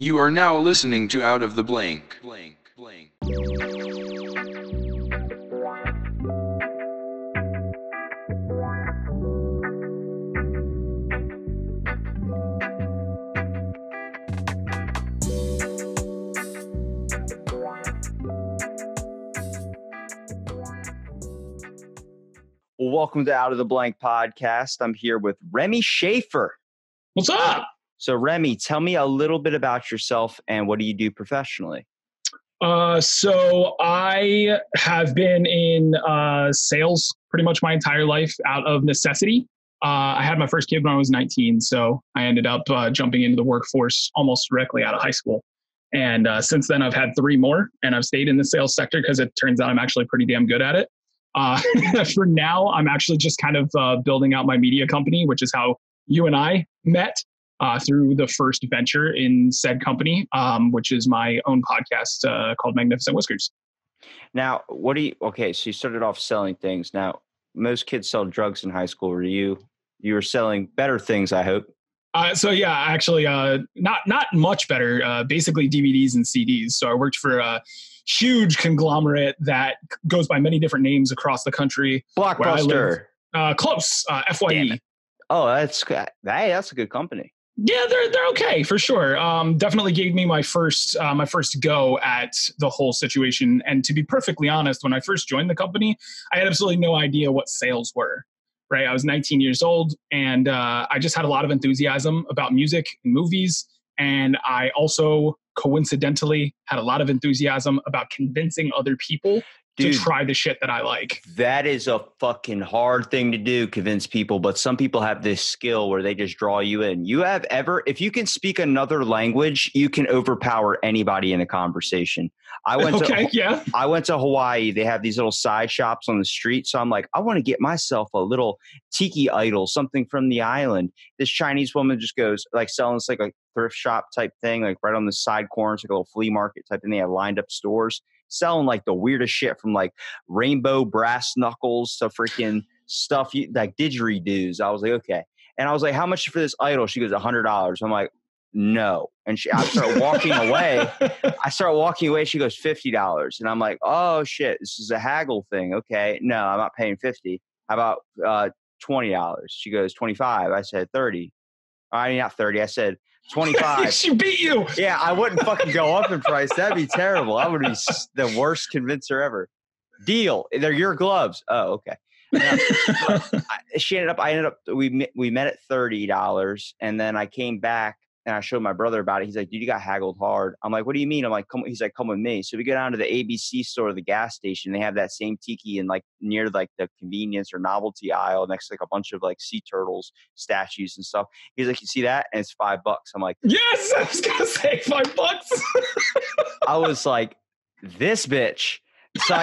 You are now listening to Out of the Blank. Well, welcome to Out of the Blank podcast. I'm here with Remy Shaffer. What's up? So, Remy, tell me a little bit about yourself and what do you do professionally? So I have been in sales pretty much my entire life out of necessity. I had my first kid when I was 19, so I ended up jumping into the workforce almost directly out of high school. And since then, I've had 3 more, and I've stayed in the sales sector because it turns out I'm actually pretty damn good at it. For now, I'm actually just kind of building out my media company, which is how you and I met. Through the first venture in said company, which is my own podcast called Magnificent Whiskers. Now, so you started off selling things. Now, most kids sell drugs in high school. You were selling better things, I hope. Actually, not much better, basically DVDs and CDs. So I worked for a huge conglomerate that goes by many different names across the country. Blockbuster. Close, FYE. Oh, that's a good company. Yeah, they're okay for sure. Definitely gave me my first go at the whole situation. And to be perfectly honest, when I first joined the company, I had absolutely no idea what sales were. Right, I was 19 years old, and I just had a lot of enthusiasm about music and movies. And I also coincidentally had a lot of enthusiasm about convincing other people to try the shit that I like. That is a fucking hard thing to do, convince people. But some people have this skill where they just draw you in. If you can speak another language, you can overpower anybody in a conversation. I went to Hawaii. They have these little side shops on the street. So I'm like, I want to get myself a little tiki idol, something from the island. This Chinese woman just goes like selling this like a thrift shop type thing, like right on the side corners, like a little flea market type thing. They have lined up stores selling like the weirdest shit from like rainbow brass knuckles to freaking stuff like didgeridoos. I was like, okay. And I was like, how much for this idol? She goes, $100. I'm like, no. And I start walking away. She goes, $50. And I'm like, oh shit, this is a haggle thing. Okay. No, I'm not paying 50. How about $20? She goes, 25. I said 30. Not 30. I said 25. She beat you. Yeah, I wouldn't fucking go up in price. That'd be terrible. I would be the worst convincer ever. Deal. They're your gloves. Oh, okay. Now, we met at $30, and then I came back and I showed my brother about it. He's like, dude, you got haggled hard. I'm like, what do you mean? I'm like, come. He's like, come with me. So we go down to the ABC store, the gas station. They have that same tiki in like near like the convenience or novelty aisle next to like a bunch of like sea turtles statues and stuff. He's like, you see that? And it's $5. I'm like, yes, I was gonna say $5. I was like, this bitch. So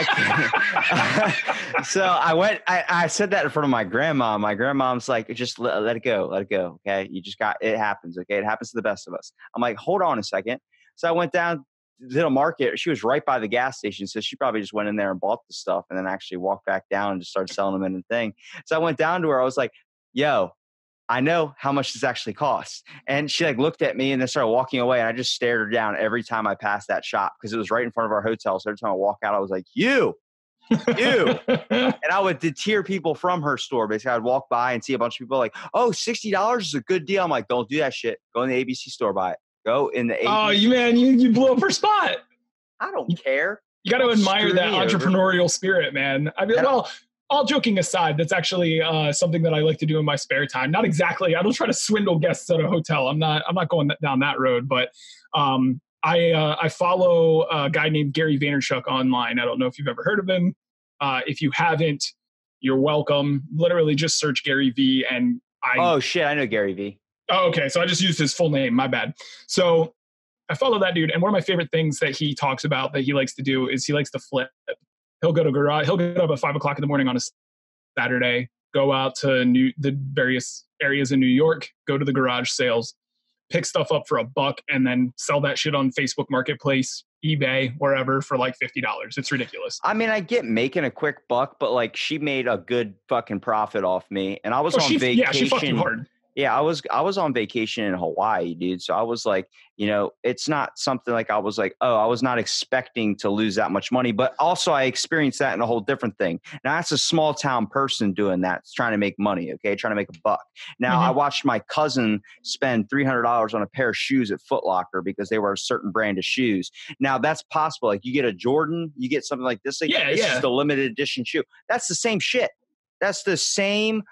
I went, I said that in front of my grandma. My grandmom's like, just let it go. Okay. It happens. Okay. It happens to the best of us. I'm like, hold on a second. So I went down to the market. She was right by the gas station. So she probably just went in there and bought the stuff and then actually walked back down and just started selling them in the thing. So I went down to her. I was like, yo, I know how much this actually costs. And she like looked at me and then started walking away. And I just stared her down every time I passed that shop because it was right in front of our hotel. So every time I walk out, I was like, you. And I would deter people from her store. Basically, I'd walk by and see a bunch of people like, oh, $60 is a good deal. I'm like, don't do that shit. Go in the ABC store, buy it. Go in the ABC. Oh, you blew up her spot. I don't care. You got to admire that entrepreneurial spirit, man. I mean, all joking aside, that's actually something that I like to do in my spare time. Not exactly. I don't try to swindle guests at a hotel. I'm not going down that road. But I follow a guy named Gary Vaynerchuk online. I don't know if you've ever heard of him. If you haven't, you're welcome. Literally, just search Gary V. And oh shit, I know Gary V. Oh, okay. So I just used his full name. My bad. So I follow that dude. And one of my favorite things that he talks about that he likes to do is he likes to flip. He'll go to garage. He'll get up at 5:00 in the morning on a Saturday, go out to the various areas in New York, go to the garage sales, pick stuff up for $1, and then sell that shit on Facebook Marketplace, eBay, wherever for like $50. It's ridiculous. I mean, I get making a quick buck, but like she made a good fucking profit off me, and I was on vacation. Yeah, she fucked you hard. Yeah, I was on vacation in Hawaii, dude. So I was like, it's not something like I was like, oh, I was not expecting to lose that much money. But also I experienced that in a whole different thing. Now that's a small town person doing that. It's trying to make money, okay? Trying to make a buck. Now I watched my cousin spend $300 on a pair of shoes at Foot Locker because they were a certain brand of shoes. Now that's possible. Like you get a Jordan, you get something like this. Like, this is the limited edition shoe. That's the same shit. That's the same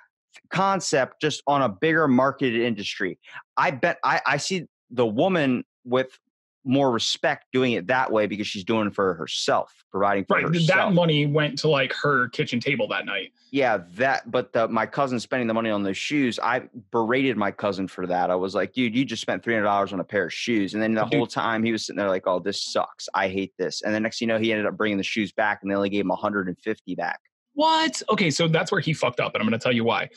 concept, just on a bigger marketed industry. I bet I see the woman with more respect doing it that way because she's doing it for herself, providing for herself. That money went to like her kitchen table that night. Yeah, but my cousin spending the money on those shoes, I berated my cousin for that. I was like, dude, you just spent $300 on a pair of shoes. And then the whole time he was sitting there like, oh, this sucks. I hate this. And then next thing you know, he ended up bringing the shoes back and they only gave him 150 back. What? Okay, so that's where he fucked up, and I'm going to tell you why.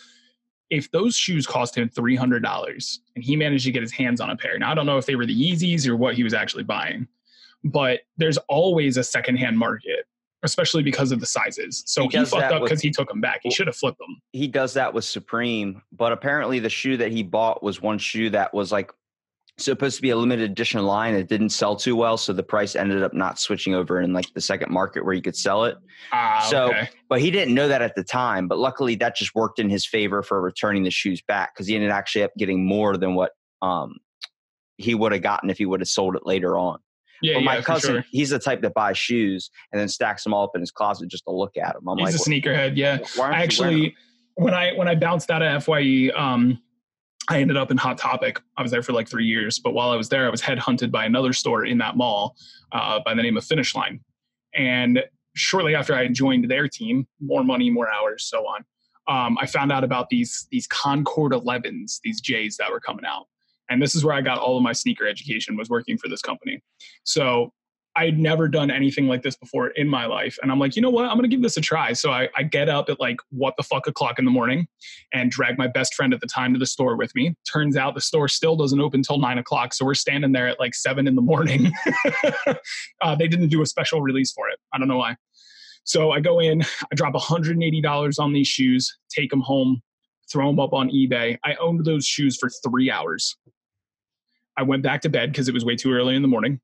If those shoes cost him $300 and he managed to get his hands on a pair, now I don't know if they were the Yeezys or what he was actually buying, but there's always a secondhand market, especially because of the sizes. So he fucked up because he took them back. He should have flipped them. He does that with Supreme, but apparently the shoe that he bought was one shoe that was like supposed to be a limited edition line. It didn't sell too well, so the price ended up not switching over in like the second market where you could sell it. But he didn't know that at the time, but luckily that just worked in his favor for returning the shoes back, because he ended actually up getting more than what he would have gotten if he would have sold it later on. But my cousin, he's the type that buys shoes and then stacks them all up in his closet just to look at them. He's a sneakerhead. Yeah. Actually, when I bounced out of FYE, I ended up in Hot Topic. I was there for like 3 years, but while I was there, I was headhunted by another store in that mall by the name of Finish Line. And shortly after I joined their team, more money, more hours, so on, I found out about these Concord 11s, these J's that were coming out. And this is where I got all of my sneaker education, was working for this company. So I'd never done anything like this before in my life. And I'm like, you know what? I'm going to give this a try. So I get up at like, what the fuck o'clock in the morning and drag my best friend at the time to the store with me. Turns out the store still doesn't open till 9 o'clock. So we're standing there at like 7 in the morning. They didn't do a special release for it. I don't know why. So I go in, I drop $180 on these shoes, take them home, throw them up on eBay. I owned those shoes for 3 hours. I went back to bed because it was way too early in the morning.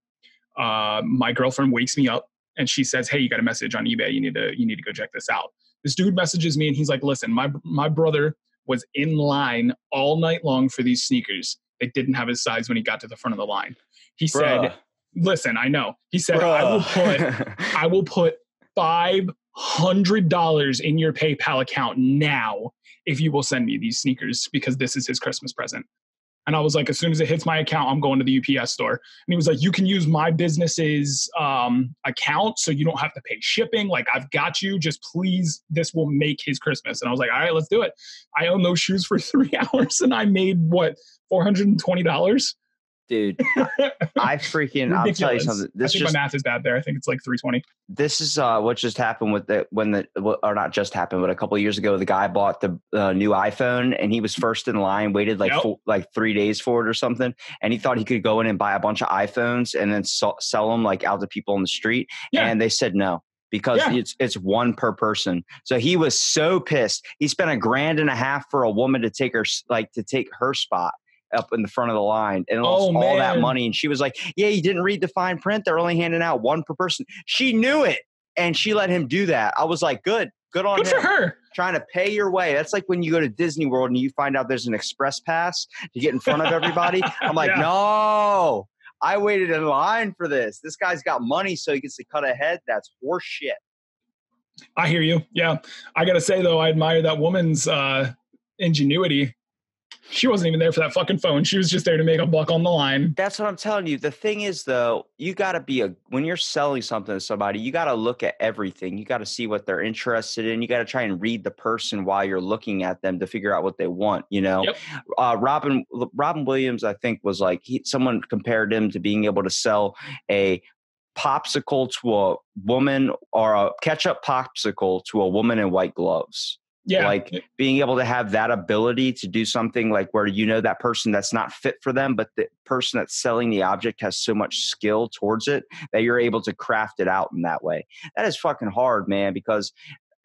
My girlfriend wakes me up and she says, hey, you got a message on eBay. You need to go check this out. This dude messages me and he's like, listen, my brother was in line all night long for these sneakers. They didn't have his size when he got to the front of the line. He said, listen, I know. He said, I will put $500 in your PayPal account now if you will send me these sneakers, because this is his Christmas present. And I was like, as soon as it hits my account, I'm going to the UPS store. And he was like, you can use my business's account so you don't have to pay shipping. Like, I've got you. Just please, this will make his Christmas. And I was like, all right, let's do it. I owned those shoes for 3 hours and I made, $420? Dude, I'll tell you something. I think my math is bad there. I think it's like 320. This is what just happened with or not just happened, but a couple of years ago, the guy bought the new iPhone and he was first in line, waited like 3 days for it or something. And he thought he could go in and buy a bunch of iPhones and then sell them like out to people on the street. Yeah. And they said no, because it's one per person. So he was so pissed. He spent $1,500 for a woman to take her spot up in the front of the line and lost all that money. And she was like, yeah, you didn't read the fine print. They're only handing out one per person. She knew it. And she let him do that. I was like, good on him. Good for her. Trying to pay your way. That's like when you go to Disney World and you find out there's an express pass to get in front of everybody. I'm like, no, I waited in line for this. This guy's got money so he gets to cut ahead. That's horse shit. I hear you. Yeah. I got to say though, I admire that woman's ingenuity. She wasn't even there for that fucking phone. She was just there to make a buck on the line. That's what I'm telling you. The thing is, though, you got to be when you're selling something to somebody, you got to look at everything. You got to see what they're interested in. You got to try and read the person while you're looking at them to figure out what they want, Yep. Robin Williams, I think, was like, someone compared him to being able to sell a popsicle to a woman, or a ketchup popsicle to a woman in white gloves. Yeah. Like being able to have that ability to do something like where that person that's not fit for them, but the person that's selling the object has so much skill towards it that you're able to craft it out in that way. That is fucking hard, man, because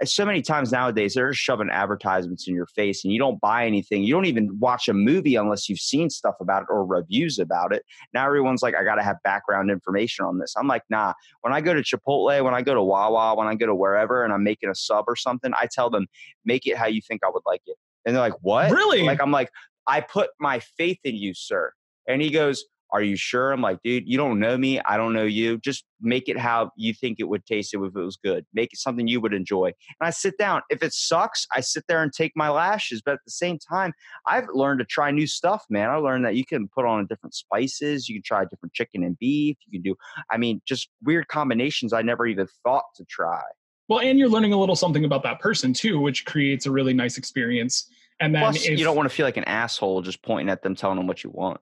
so many times nowadays, they're just shoving advertisements in your face and you don't buy anything. You don't even watch a movie unless you've seen stuff about it or reviews about it. Now everyone's like, I got to have background information on this. I'm like, nah. When I go to Chipotle, when I go to Wawa, when I go to wherever and I'm making a sub or something, I tell them, make it how you think I would like it. And they're like, what? Really? Like, I'm like, I put my faith in you, sir. And he goes, are you sure? I'm like, dude, you don't know me. I don't know you. Just make it how you think it would taste if it was good. Make it something you would enjoy. And I sit down. If it sucks, I sit there and take my lashes. But at the same time, I've learned to try new stuff, man. I learned that you can put on different spices. You can try different chicken and beef. You can do, just weird combinations I never even thought to try. Well, and you're learning a little something about that person too, which creates a really nice experience. And then plus, you don't want to feel like an asshole just pointing at them, telling them what you want.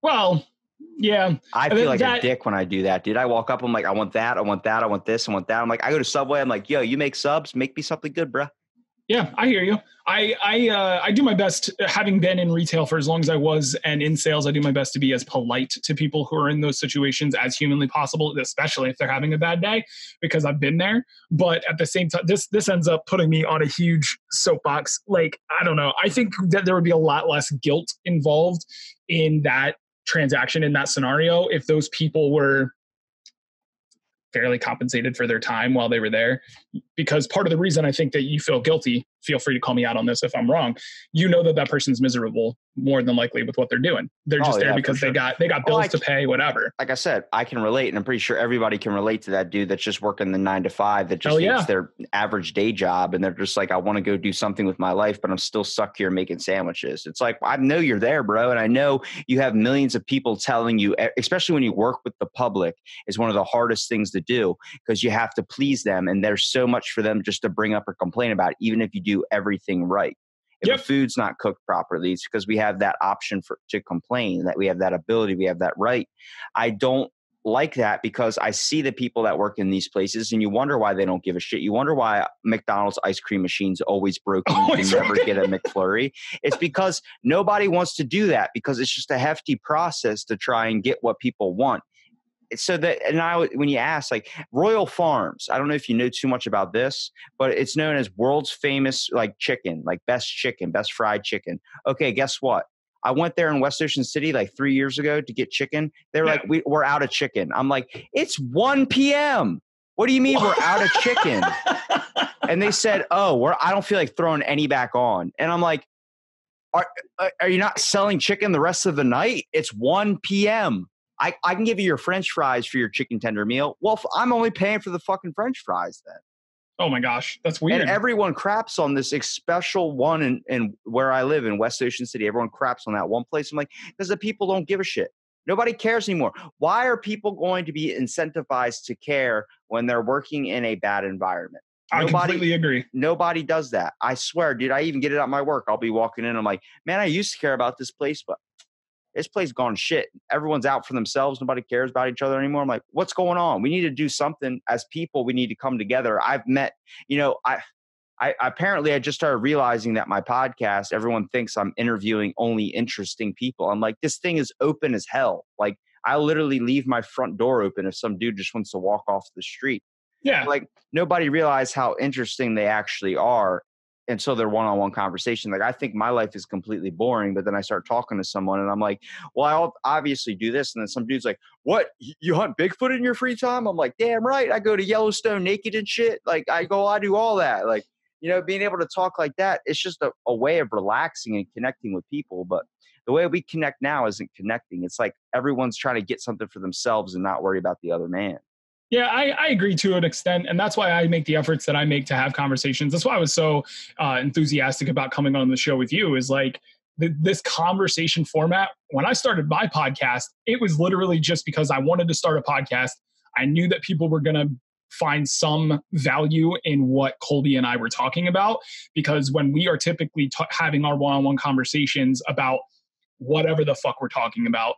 Well, yeah. I feel like a dick when I do that, dude. I walk up, I'm like, I want that, I want that, I want this, I want that. I'm like, I go to Subway, I'm like, yo, you make subs, make me something good, bro. Yeah, I hear you. I do my best, having been in retail for as long as I was and in sales, I do my best to be as polite to people who are in those situations as humanly possible, especially if they're having a bad day, because I've been there. But at the same time, this ends up putting me on a huge soapbox. Like, I don't know. I think that there would be a lot less guilt involved in that transaction, in that scenario, if those people were fairly compensated for their time while they were there. Because part of the reason I think that you feel guilty, feel free to call me out on this if I'm wrong, you know that person's miserable more than likely with what they're doing. They're just there because they got bills to pay, whatever. Like I said, I can relate, and I'm pretty sure everybody can relate to that dude that's just working the 9 to 5 that just hates their average day job, and they're just like, I want to go do something with my life, but I'm still stuck here making sandwiches. It's like, I know you're there, bro, and I know you have millions of people telling you, especially when you work with the public, is one of the hardest things to do because you have to please them, and there's so much for them just to bring up or complain about, even if you do everything right. If the food's not cooked properly, it's because we have that option to complain, that we have that ability, we have that right. I don't like that because I see the people that work in these places and you wonder why they don't give a shit. You wonder why McDonald's ice cream machine's always broken. You can never get a McFlurry. It's because nobody wants to do that because it's just a hefty process to try and get what people want. So that, and when you ask, like Royal Farms, I don't know if you know too much about this, but it's known as world's famous like chicken, like best fried chicken. Okay, guess what? I went there in West Ocean City like 3 years ago to get chicken. They're like, we're out of chicken. I'm like, it's 1 p.m. What do you mean we're out of chicken? And they said, I don't feel like throwing any back on. And I'm like, are you not selling chicken the rest of the night? It's 1 p.m. I can give you your French fries for your chicken tender meal. Well, I'm only paying for the fucking French fries then. Oh my gosh, that's weird. And everyone craps on this special one in where I live in West Ocean City. Everyone craps on that one place. I'm like, because the people don't give a shit. Nobody cares anymore. Why are people going to be incentivized to care when they're working in a bad environment? I completely agree. Nobody does that. I swear, dude, I even get it at my work. I'll be walking in. I'm like, man, I used to care about this place, but this place gone shit. Everyone's out for themselves. Nobody cares about each other anymore. I'm like, what's going on? We need to do something as people. We need to come together. I've met, I apparently I just started realizing that my podcast, everyone thinks I'm interviewing only interesting people. I'm like, this thing is open as hell. Like I literally leave my front door open if some dude just wants to walk off the street. Yeah. Like nobody realized how interesting they actually are until their one-on-one conversation. Like I think my life is completely boring, but then I start talking to someone and I'm like, well, I'll obviously do this. And then some dude's like, what? You hunt Bigfoot in your free time? I'm like, damn right. I go to Yellowstone naked and shit. Like I do all that. Like, being able to talk like that, it's just a way of relaxing and connecting with people. But the way we connect now isn't connecting. It's like everyone's trying to get something for themselves and not worry about the other man. Yeah, I agree to an extent. And that's why I make the efforts that I make to have conversations. That's why I was so enthusiastic about coming on the show with you, is like this conversation format. When I started my podcast, it was literally just because I wanted to start a podcast. I knew that people were going to find some value in what Colby and I were talking about, because when we are typically having our one-on-one conversations about whatever the fuck we're talking about,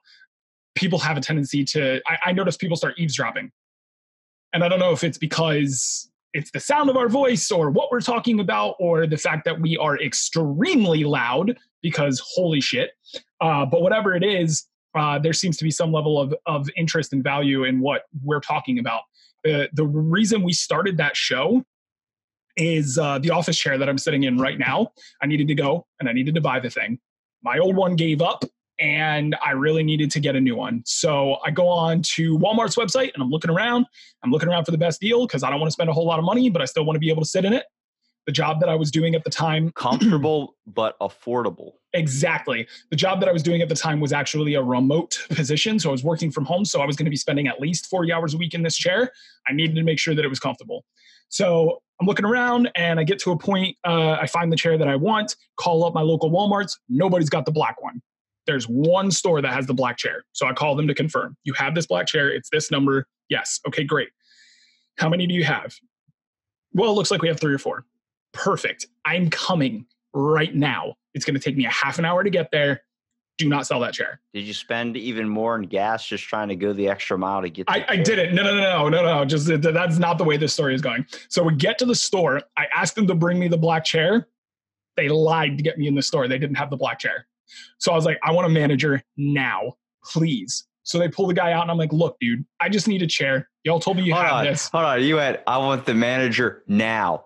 people have a tendency to, I notice people start eavesdropping. And I don't know if it's because it's the sound of our voice or what we're talking about, or the fact that we are extremely loud because holy shit. But whatever it is, there seems to be some level of interest and value in what we're talking about. The reason we started that show is the office chair that I'm sitting in right now. I needed to go and I needed to buy the thing. My old one gave up and I really needed to get a new one. So I go on to Walmart's website and I'm looking around. I'm looking around for the best deal because I don't want to spend a whole lot of money, but I still want to be able to sit in it. The job that I was doing at the time. Comfortable, but affordable. Exactly. The job that I was doing at the time was actually a remote position. So I was working from home. So I was going to be spending at least 40 hours a week in this chair. I needed to make sure that it was comfortable. So I'm looking around and I get to a point, I find the chair that I want, call up my local Walmarts. Nobody's got the black one. There's one store that has the black chair. So I call them to confirm. You have this black chair. It's this number. Yes. Okay, great. How many do you have? Well, it looks like we have 3 or 4. Perfect. I'm coming right now. It's going to take me a half an hour to get there. Do not sell that chair. Did you spend even more in gas just trying to go the extra mile to get there? I didn't. No. Just that's not the way this story is going. So we get to the store. I asked them to bring me the black chair. They lied to get me in the store. They didn't have the black chair. So I was like, I want a manager now, please. So they pull the guy out and I'm like, look, dude, I just need a chair. Y'all told me you have this. Hold on. You had, I want the manager now,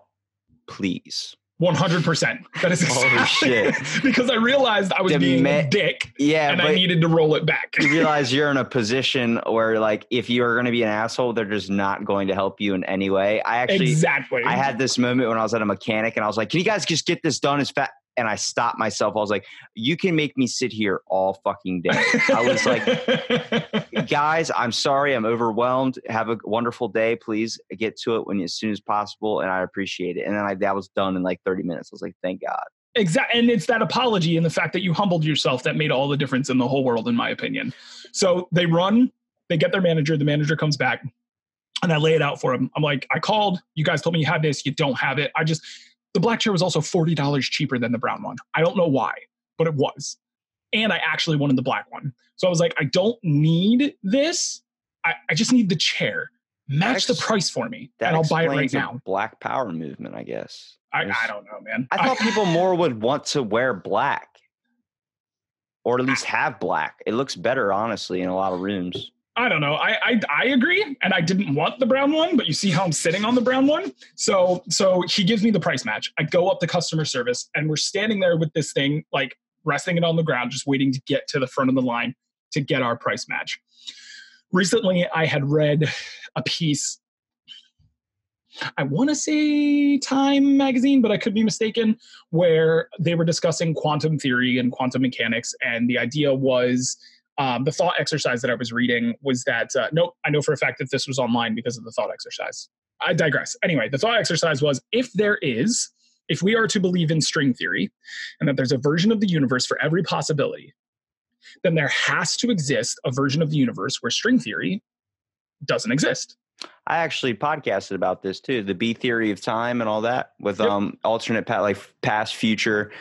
please. 100%. That is exactly holy shit. Because I realized I was being a dick, and I needed to roll it back. You realize you're in a position where, like, if you are going to be an asshole, they're just not going to help you in any way. I had this moment when I was at a mechanic, and I was like, "Can you guys just get this done as fast?" And I stopped myself. I was like, you can make me sit here all fucking day. I was like, guys, I'm sorry. I'm overwhelmed. Have a wonderful day. Please get to it as soon as possible. And I appreciate it. And then that was done in like 30 minutes. I was like, thank God. Exactly. And it's that apology and the fact that you humbled yourself that made all the difference in the whole world, in my opinion. So they get their manager. The manager comes back and I lay it out for him. I'm like, I called. You guys told me you had this. You don't have it. The black chair was also $40 cheaper than the brown one. I don't know why, but it was. And I actually wanted the black one. So I was like, I don't need this. I just need the chair. Match the price for me, and I'll buy it right now. Black power movement, I guess. I don't know, man. I thought people more would want to wear black. Or at least have black. It looks better, honestly, in a lot of rooms. I don't know. I agree. And I didn't want the brown one, but you see how I'm sitting on the brown one. So he gives me the price match. I go up to customer service and we're standing there with this thing, like resting it on the ground, just waiting to get to the front of the line to get our price match. Recently, I had read a piece, I want to say Time magazine, but I could be mistaken, where they were discussing quantum theory and quantum mechanics. And the idea was, the thought exercise that I was reading was that, nope, I know for a fact that this was online because of the thought exercise. I digress. Anyway, the thought exercise was, if we are to believe in string theory and that there's a version of the universe for every possibility, then there has to exist a version of the universe where string theory doesn't exist. I actually podcasted about this too, the B theory of time and all that, with alternate like past, future,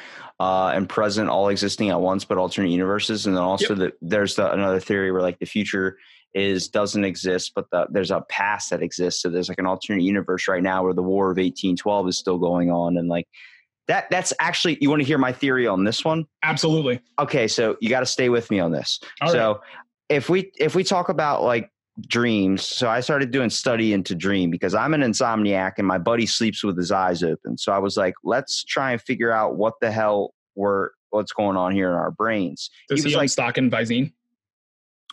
and present all existing at once, but alternate universes. And then also there's another theory where like the future doesn't exist, but there's a past that exists. So there's like an alternate universe right now where the War of 1812 is still going on. And like that's actually, you want to hear my theory on this one? Absolutely. Okay. So you got to stay with me on this. All right. If we talk about like dreams, so I started doing study into dream because I'm an insomniac and my buddy sleeps with his eyes open. So I was like, let's try and figure out what's going on here in our brains. Does he like stock in Visine?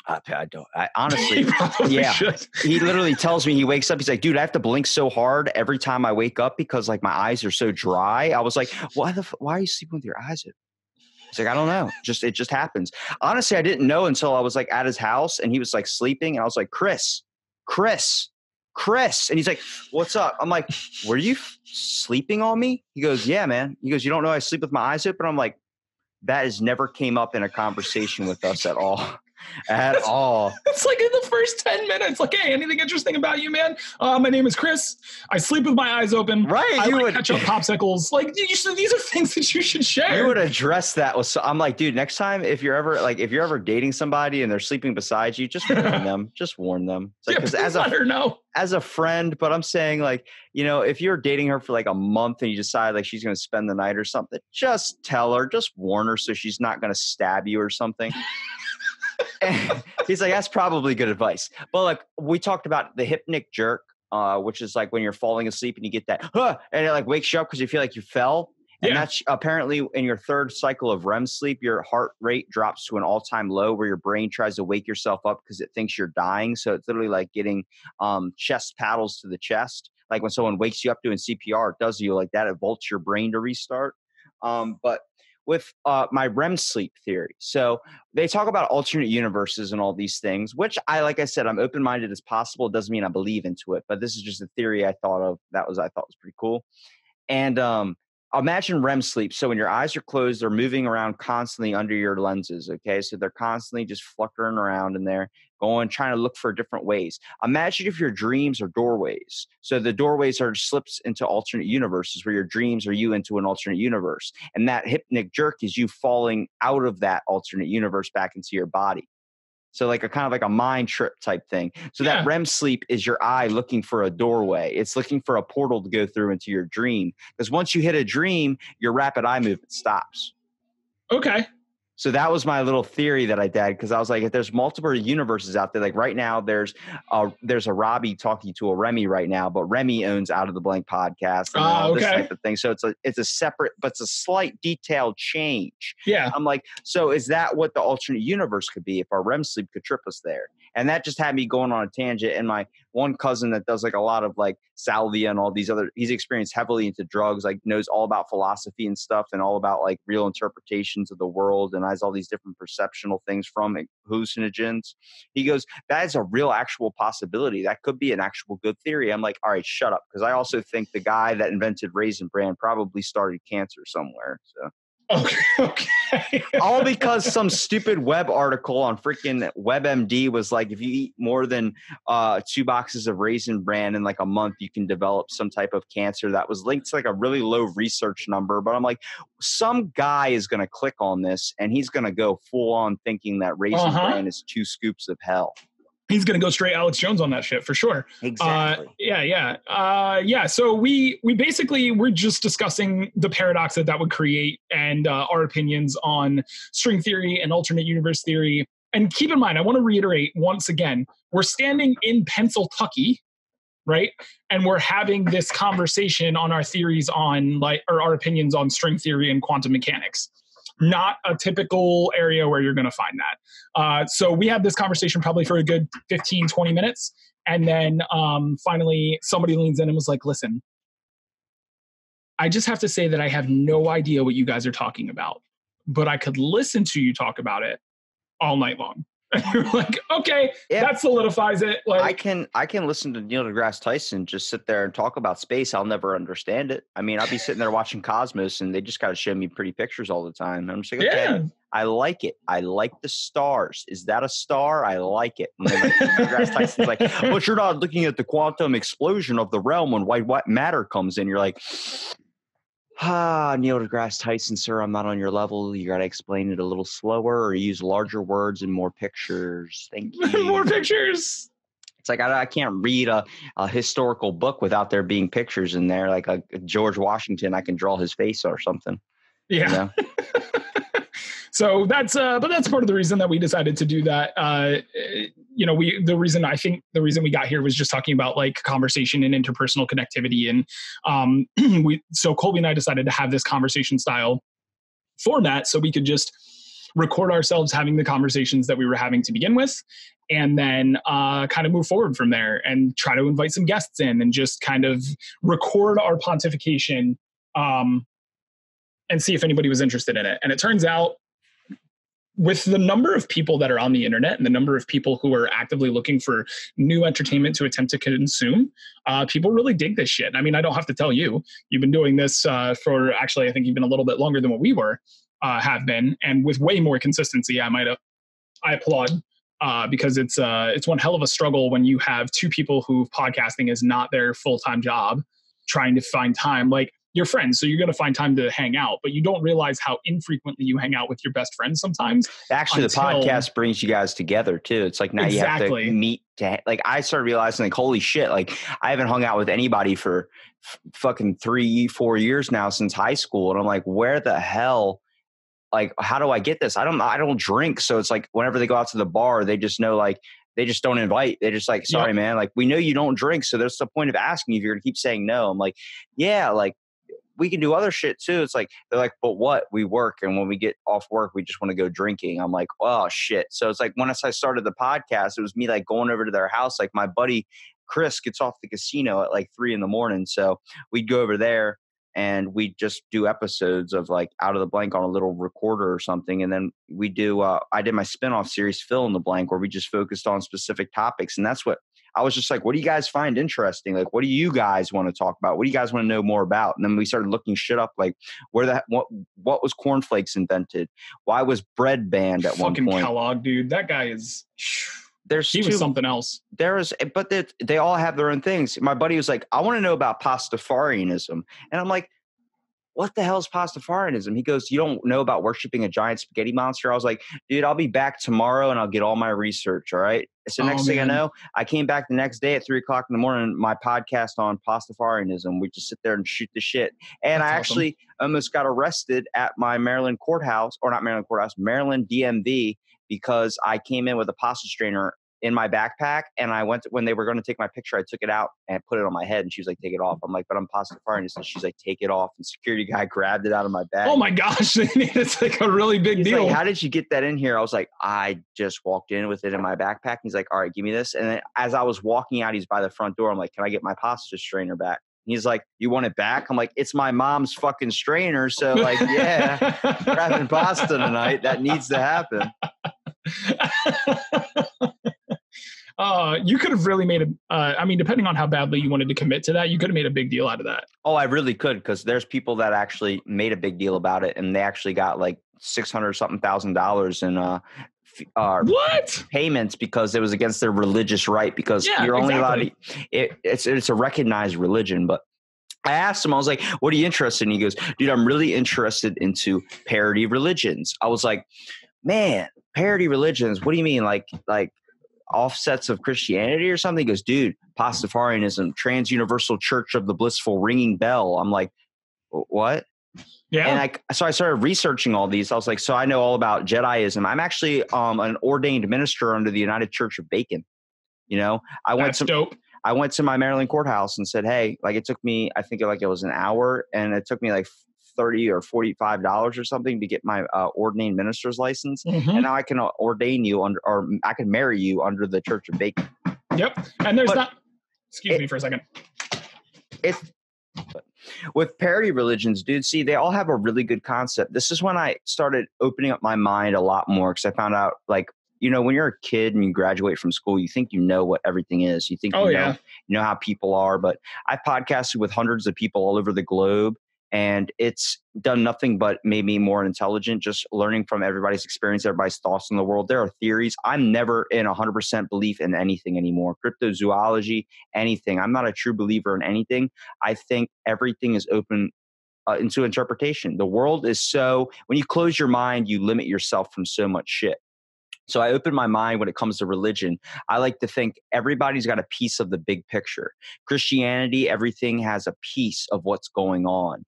I don't. Honestly, yeah. Should. He literally tells me, he wakes up, he's like, dude, I have to blink so hard every time I wake up because like my eyes are so dry. I was like, why are you sleeping with your eyes open? He's like, I don't know. It just happens. Honestly, I didn't know until I was like at his house and he was like sleeping. And I was like, Chris. And he's like, what's up? I'm like, were you sleeping on me? He goes, yeah, man. He goes, you don't know I sleep with my eyes open? I'm like, that has never came up in a conversation with us at all. At all. It's like in the first 10 minutes. Like, hey, anything interesting about you, man? My name is Chris. I sleep with my eyes open. Right. I like ketchup popsicles. Like, these are things that you should share. You would address that with. I'm like, dude, next time if you're ever dating somebody and they're sleeping beside you, just warn them. Just warn them. It's like, let her know. As a friend, but I'm saying like, if you're dating her for like a month and you decide like she's going to spend the night or something, just tell her, just warn her so she's not going to stab you or something. And he's like, that's probably good advice. But like we talked about the hypnic jerk. which is like when you're falling asleep and you get that, and it like wakes you up because you feel like you fell. And that's apparently in your third cycle of REM sleep, your heart rate drops to an all-time low where your brain tries to wake yourself up because it thinks you're dying. So it's literally like getting chest paddles to the chest. Like when someone wakes you up doing CPR, it does you like that. It volts your brain to restart. But with my REM sleep theory. So they talk about alternate universes and all these things, which like I said, I'm open-minded as possible. It doesn't mean I believe into it, but this is just a theory I thought of I thought was pretty cool. And imagine REM sleep. So when your eyes are closed, they're moving around constantly under your lenses. Okay. So they're constantly just fluttering around in there, trying to look for different ways. Imagine if your dreams are doorways. So the doorways are slips into alternate universes where your dreams are you into an alternate universe. And that hypnic jerk is you falling out of that alternate universe back into your body. So like a kind of like a mind trip type thing. So that REM sleep is your eye looking for a doorway. It's looking for a portal to go through into your dream. Because once you hit a dream, your rapid eye movement stops. Okay. So that was my little theory that I did, because I was like, if there's multiple universes out there, like right now there's a Robbie talking to a Remy right now, but Remy owns Out of the Blank podcast and all this type of thing. So it's a separate, but it's a slight detailed change. Yeah. I'm like, so is that what the alternate universe could be if our REM sleep could trip us there? And that just had me going on a tangent. And my one cousin that does like a lot of like salvia and all these other, he's experienced heavily into drugs, like knows all about philosophy and stuff and all about like real interpretations of the world and has all these different perceptional things from hallucinogens. He goes, that is a real actual possibility. That could be an actual good theory. I'm like, all right, shut up. Because I also think the guy that invented Raisin bran probably started cancer somewhere. So. Okay. All because some stupid web article on freaking WebMD was like, if you eat more than 2 boxes of Raisin bran in like a month, you can develop some type of cancer. That was linked to like a really low research number. But I'm like, some guy is going to click on this and he's going to go full on thinking that Raisin bran is 2 scoops of hell. He's going to go straight Alex Jones on that shit for sure. Exactly. Yeah. So we basically, we're just discussing the paradox that would create and our opinions on string theory and alternate universe theory. And keep in mind, I want to reiterate once again, we're standing in Pennsylvania, right? And we're having this conversation on our theories on or our opinions on string theory and quantum mechanics. Not a typical area where you're going to find that. So we had this conversation probably for a good 15, 20 minutes. And then finally somebody leans in and was like, listen, I just have to say that I have no idea what you guys are talking about, but I could listen to you talk about it all night long. And you're like, okay, that solidifies it. Like, I can listen to Neil deGrasse Tyson just sit there and talk about space. I'll never understand it. I mean, I'll be sitting there watching Cosmos and they just got to show me pretty pictures all the time. And I'm just like, okay, I like it. I like the stars. Is that a star? I like it. And then like, deGrasse Tyson's like, but you're not looking at the quantum explosion of the realm when white matter comes in. You're like, Neil deGrasse Tyson, sir, I'm not on your level. You got to explain it a little slower or use larger words and more pictures. Thank you. More pictures. It's like I can't read a historical book without there being pictures in there. Like a George Washington, I can draw his face or something. Yeah. You know? So that's but that's part of the reason that we decided to do that. The reason we got here was just talking about like conversation and interpersonal connectivity. And so Colby and I decided to have this conversation style format so we could just record ourselves having the conversations that we were having to begin with, and then kind of move forward from there and try to invite some guests in and just kind of record our pontification and see if anybody was interested in it. And it turns out, with the number of people that are on the internet and the number of people who are actively looking for new entertainment to attempt to consume, people really dig this shit. I mean, I don't have to tell you, you've been doing this for actually, I think even a little bit longer than what we have been, and with way more consistency. I applaud because it's one hell of a struggle when you have 2 people who podcasting is not their full-time job, trying to find time. Like, you're friends, so you're going to find time to hang out, but you don't realize how infrequently you hang out with your best friends sometimes. Actually, the podcast brings you guys together too. It's like now you have to meet like I started realizing like, holy shit, like I haven't hung out with anybody for fucking 3-4 years now since high school. And I'm like, where the hell, like, how do I get this? I don't drink. So it's like whenever they go out to the bar, they just know like, they just don't invite. They're just like, sorry, man. Like, we know you don't drink. So there's the point of asking if you're going to keep saying no. I'm like, yeah, like we can do other shit too. It's like, they're like, but what? We work. And when we get off work, we just want to go drinking. I'm like, oh shit. So it's like, when I started the podcast, it was me like going over to their house. Like my buddy Chris gets off the casino at like 3 a.m. So we'd go over there and we just do episodes of like Out of the Blank on a little recorder or something. And then we do, I did my spinoff series, Fill in the Blank, where we just focused on specific topics. And that's what I was just like, what do you guys find interesting? Like, what do you guys want to talk about? What do you guys want to know more about? And then we started looking shit up, like what was cornflakes invented? Why was bread banned at one point? Fucking Kellogg, dude. That guy is... He was something else. But they all have their own things. My buddy was like, I want to know about Pastafarianism. And I'm like, what the hell is Pastafarianism? He goes, you don't know about worshiping a giant spaghetti monster? I was like, dude, I'll be back tomorrow and I'll get all my research. All right. So next thing I know, I came back the next day at 3:00 in the morning, my podcast on Pastafarianism. We just sit there and shoot the shit. And I actually almost got arrested at my Maryland DMV, because I came in with a pasta strainer in my backpack, and I went when they were going to take my picture, I took it out and put it on my head, and she was like, take it off. I'm like, but I'm Pastafarian. And she's like, take it off. And security guy grabbed it out of my bag. Oh my gosh. It's like a really big deal. Like, how did you get that in here? I was like, I just walked in with it in my backpack. He's like, all right, give me this. And then as I was walking out, he's by the front door. I'm like, can I get my pasta strainer back? He's like, you want it back? I'm like, it's my mom's fucking strainer. So like, yeah, we're having pasta tonight. That needs to happen. You could have really made depending on how badly you wanted to commit to that, you could have made a big deal out of that. Oh, I really could, because there's people that actually made a big deal about it, and they actually got like $600,000 in what payments because it was against their religious right. Because you're only allowed to, it's a recognized religion. But I asked him, I was like, what are you interested in? He goes, dude, I'm really interested into parody religions. I was like, man, parody religions, what do you mean? Like offsets of Christianity or something? He goes, dude, Pastafarianism, Trans-Universal Church of the Blissful Ringing Bell. I'm like, what? Yeah. And so I started researching all these. I was like, so I know all about Jediism. I'm actually an ordained minister under the United Church of Bacon. You know, dope. I went to my Maryland courthouse and said, hey, like it took me, I think like it was an hour, and it took me like $30 or $45 or something to get my ordained minister's license. Mm-hmm. And now I can ordain you or I can marry you under the Church of Bacon. Yep. And excuse me for a second. With parody religions, dude, see, they all have a really good concept. This is when I started opening up my mind a lot more, because I found out, like, you know, when you're a kid and you graduate from school, you think you know what everything is. You think you know how people are. But I've podcasted with hundreds of people all over the globe, and it's done nothing but made me more intelligent, just learning from everybody's experience, everybody's thoughts in the world. There are theories. I'm never in 100% belief in anything anymore. Cryptozoology, anything. I'm not a true believer in anything. I think everything is open into interpretation. The world is when you close your mind, you limit yourself from so much shit. So I open my mind when it comes to religion. I like to think everybody's got a piece of the big picture. Christianity, everything has a piece of what's going on.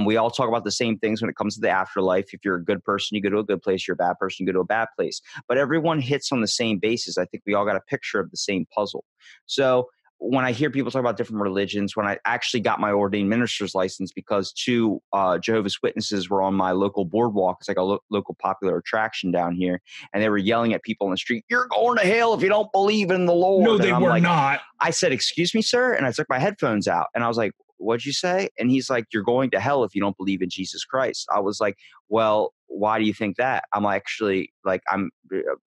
We all talk about the same things when it comes to the afterlife. If you're a good person, you go to a good place. You're a bad person, you go to a bad place. But everyone hits on the same basis. I think we all got a picture of the same puzzle. So when I hear people talk about different religions, when I actually got my ordained minister's license, because two Jehovah's Witnesses were on my local boardwalk. It's like a local popular attraction down here. And they were yelling at people in the street, you're going to hell if you don't believe in the Lord. No, they were not. I said, excuse me, sir. And I took my headphones out and I was like, what'd you say? And he's like, you're going to hell if you don't believe in Jesus Christ. I was like, well, why do you think that? I'm actually like, I'm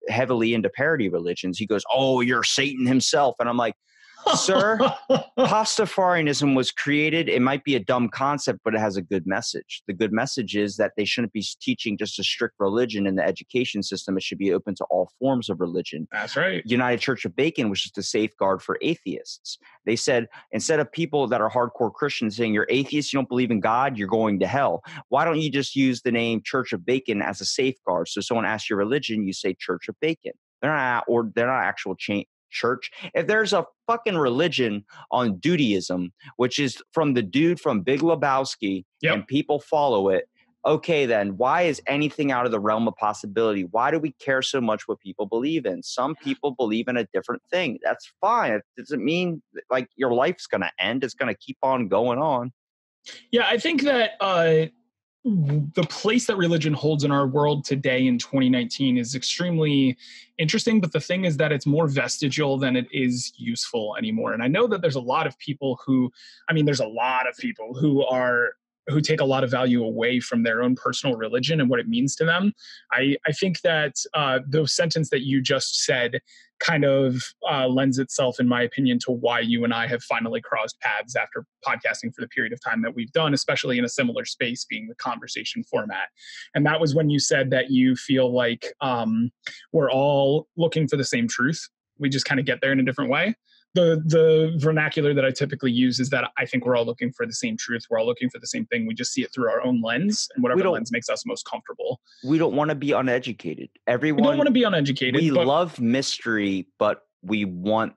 heavily into parody religions. He goes, oh, you're Satan himself. And I'm like, sir, Pastafarianism was created. It might be a dumb concept, but it has a good message. The good message is that they shouldn't be teaching just a strict religion in the education system. It should be open to all forms of religion. That's right. United Church of Bacon was just a safeguard for atheists. They said, instead of people that are hardcore Christians saying you're atheist, you don't believe in God, you're going to hell. Why don't you just use the name Church of Bacon as a safeguard? So someone asks your religion, you say Church of Bacon. They're not actual church. If there's a fucking religion on Judaism, which is from the dude from Big Lebowski, and people follow it, okay, then why is anything out of the realm of possibility? Why do we care so much what people believe in? Some people believe in a different thing. That's fine. It doesn't mean like your life's going to end. It's going to keep on going on. Yeah, I think that the place that religion holds in our world today in 2019 is extremely interesting. But the thing is that it's more vestigial than it is useful anymore. And I know that there's a lot of people who who take a lot of value away from their own personal religion and what it means to them. I think that the sentence that you just said kind of lends itself, in my opinion, to why you and I have finally crossed paths after podcasting for the period of time that we've done, especially in a similar space being the conversation format. And that was when you said that you feel like we're all looking for the same truth. We just kind of get there in a different way. The vernacular that I typically use is that I think we're all looking for the same truth. We're all looking for the same thing. We just see it through our own lens, and whatever lens makes us most comfortable. We don't want to be uneducated. We don't want to be uneducated. We love mystery, but we want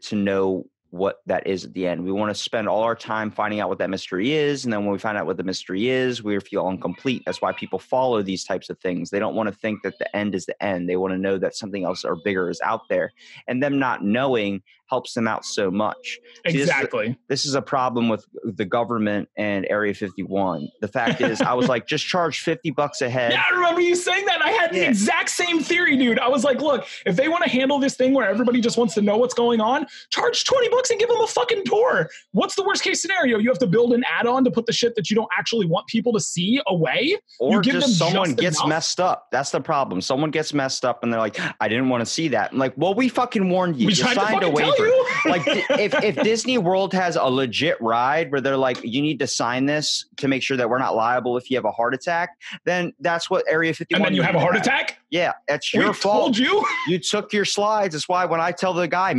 to know what that is at the end. We want to spend all our time finding out what that mystery is. And then when we find out what the mystery is, we feel incomplete. That's why people follow these types of things. They don't want to think that the end is the end. They want to know that something else or bigger is out there. And them not knowing helps them out so much. Exactly. See, this is a problem with the government and Area 51. The fact is, I was like, just charge $50 a head. Yeah, I remember you saying that. I had the exact same theory, dude. I was like, look, if they want to handle this thing where everybody just wants to know what's going on, charge $20 and give them a fucking tour. What's the worst case scenario? You have to build an add-on to put the shit that you don't actually want people to see away? Or just someone gets messed up. That's the problem. Someone gets messed up and they're like, I didn't want to see that. I'm like, well, we fucking warned you. We tried to fucking tell you. Like if Disney World has a legit ride where they're like, you need to sign this to make sure that we're not liable if you have a heart attack, then that's what Area 51. And then you have a heart attack? Yeah, that's your fault. Told you. You took your slides. That's why when I tell the guy,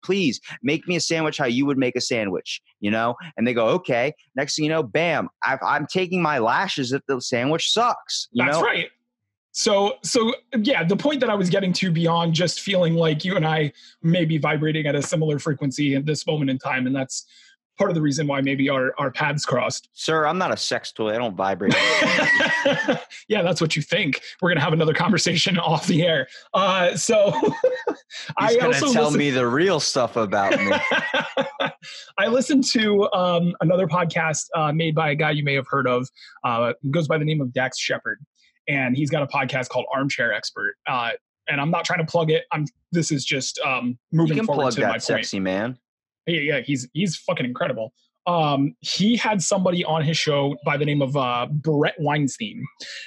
please make me a sandwich how you would make a sandwich, and they go, okay. Next thing you know, bam, I'm taking my lashes if the sandwich sucks. That's right. So yeah, the point that I was getting to beyond just feeling like you and I may be vibrating at a similar frequency at this moment in time, and that's part of the reason why maybe our paths crossed. Sir, I'm not a sex toy. I don't vibrate. Yeah, that's what you think. We're going to have another conversation off the air. So I also tell me the real stuff about me. I listened to another podcast made by a guy you may have heard of. Goes by the name of Dax Shepard. And he's got a podcast called Armchair Expert. And I'm not trying to plug it. This is just moving forward to my point. Sexy man. Yeah, he's fucking incredible. He had somebody on his show by the name of Brett Weinstein.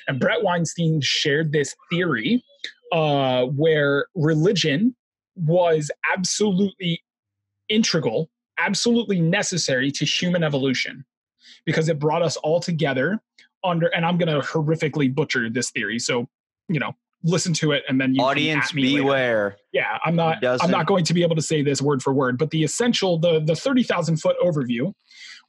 And Brett Weinstein shared this theory where religion was absolutely integral, absolutely necessary to human evolution because it brought us all together under, and I'm going to horrifically butcher this theory. So, listen to it and then you audience beware. Later. Yeah, I'm not going to be able to say this word for word, but the essential, the 30,000 foot overview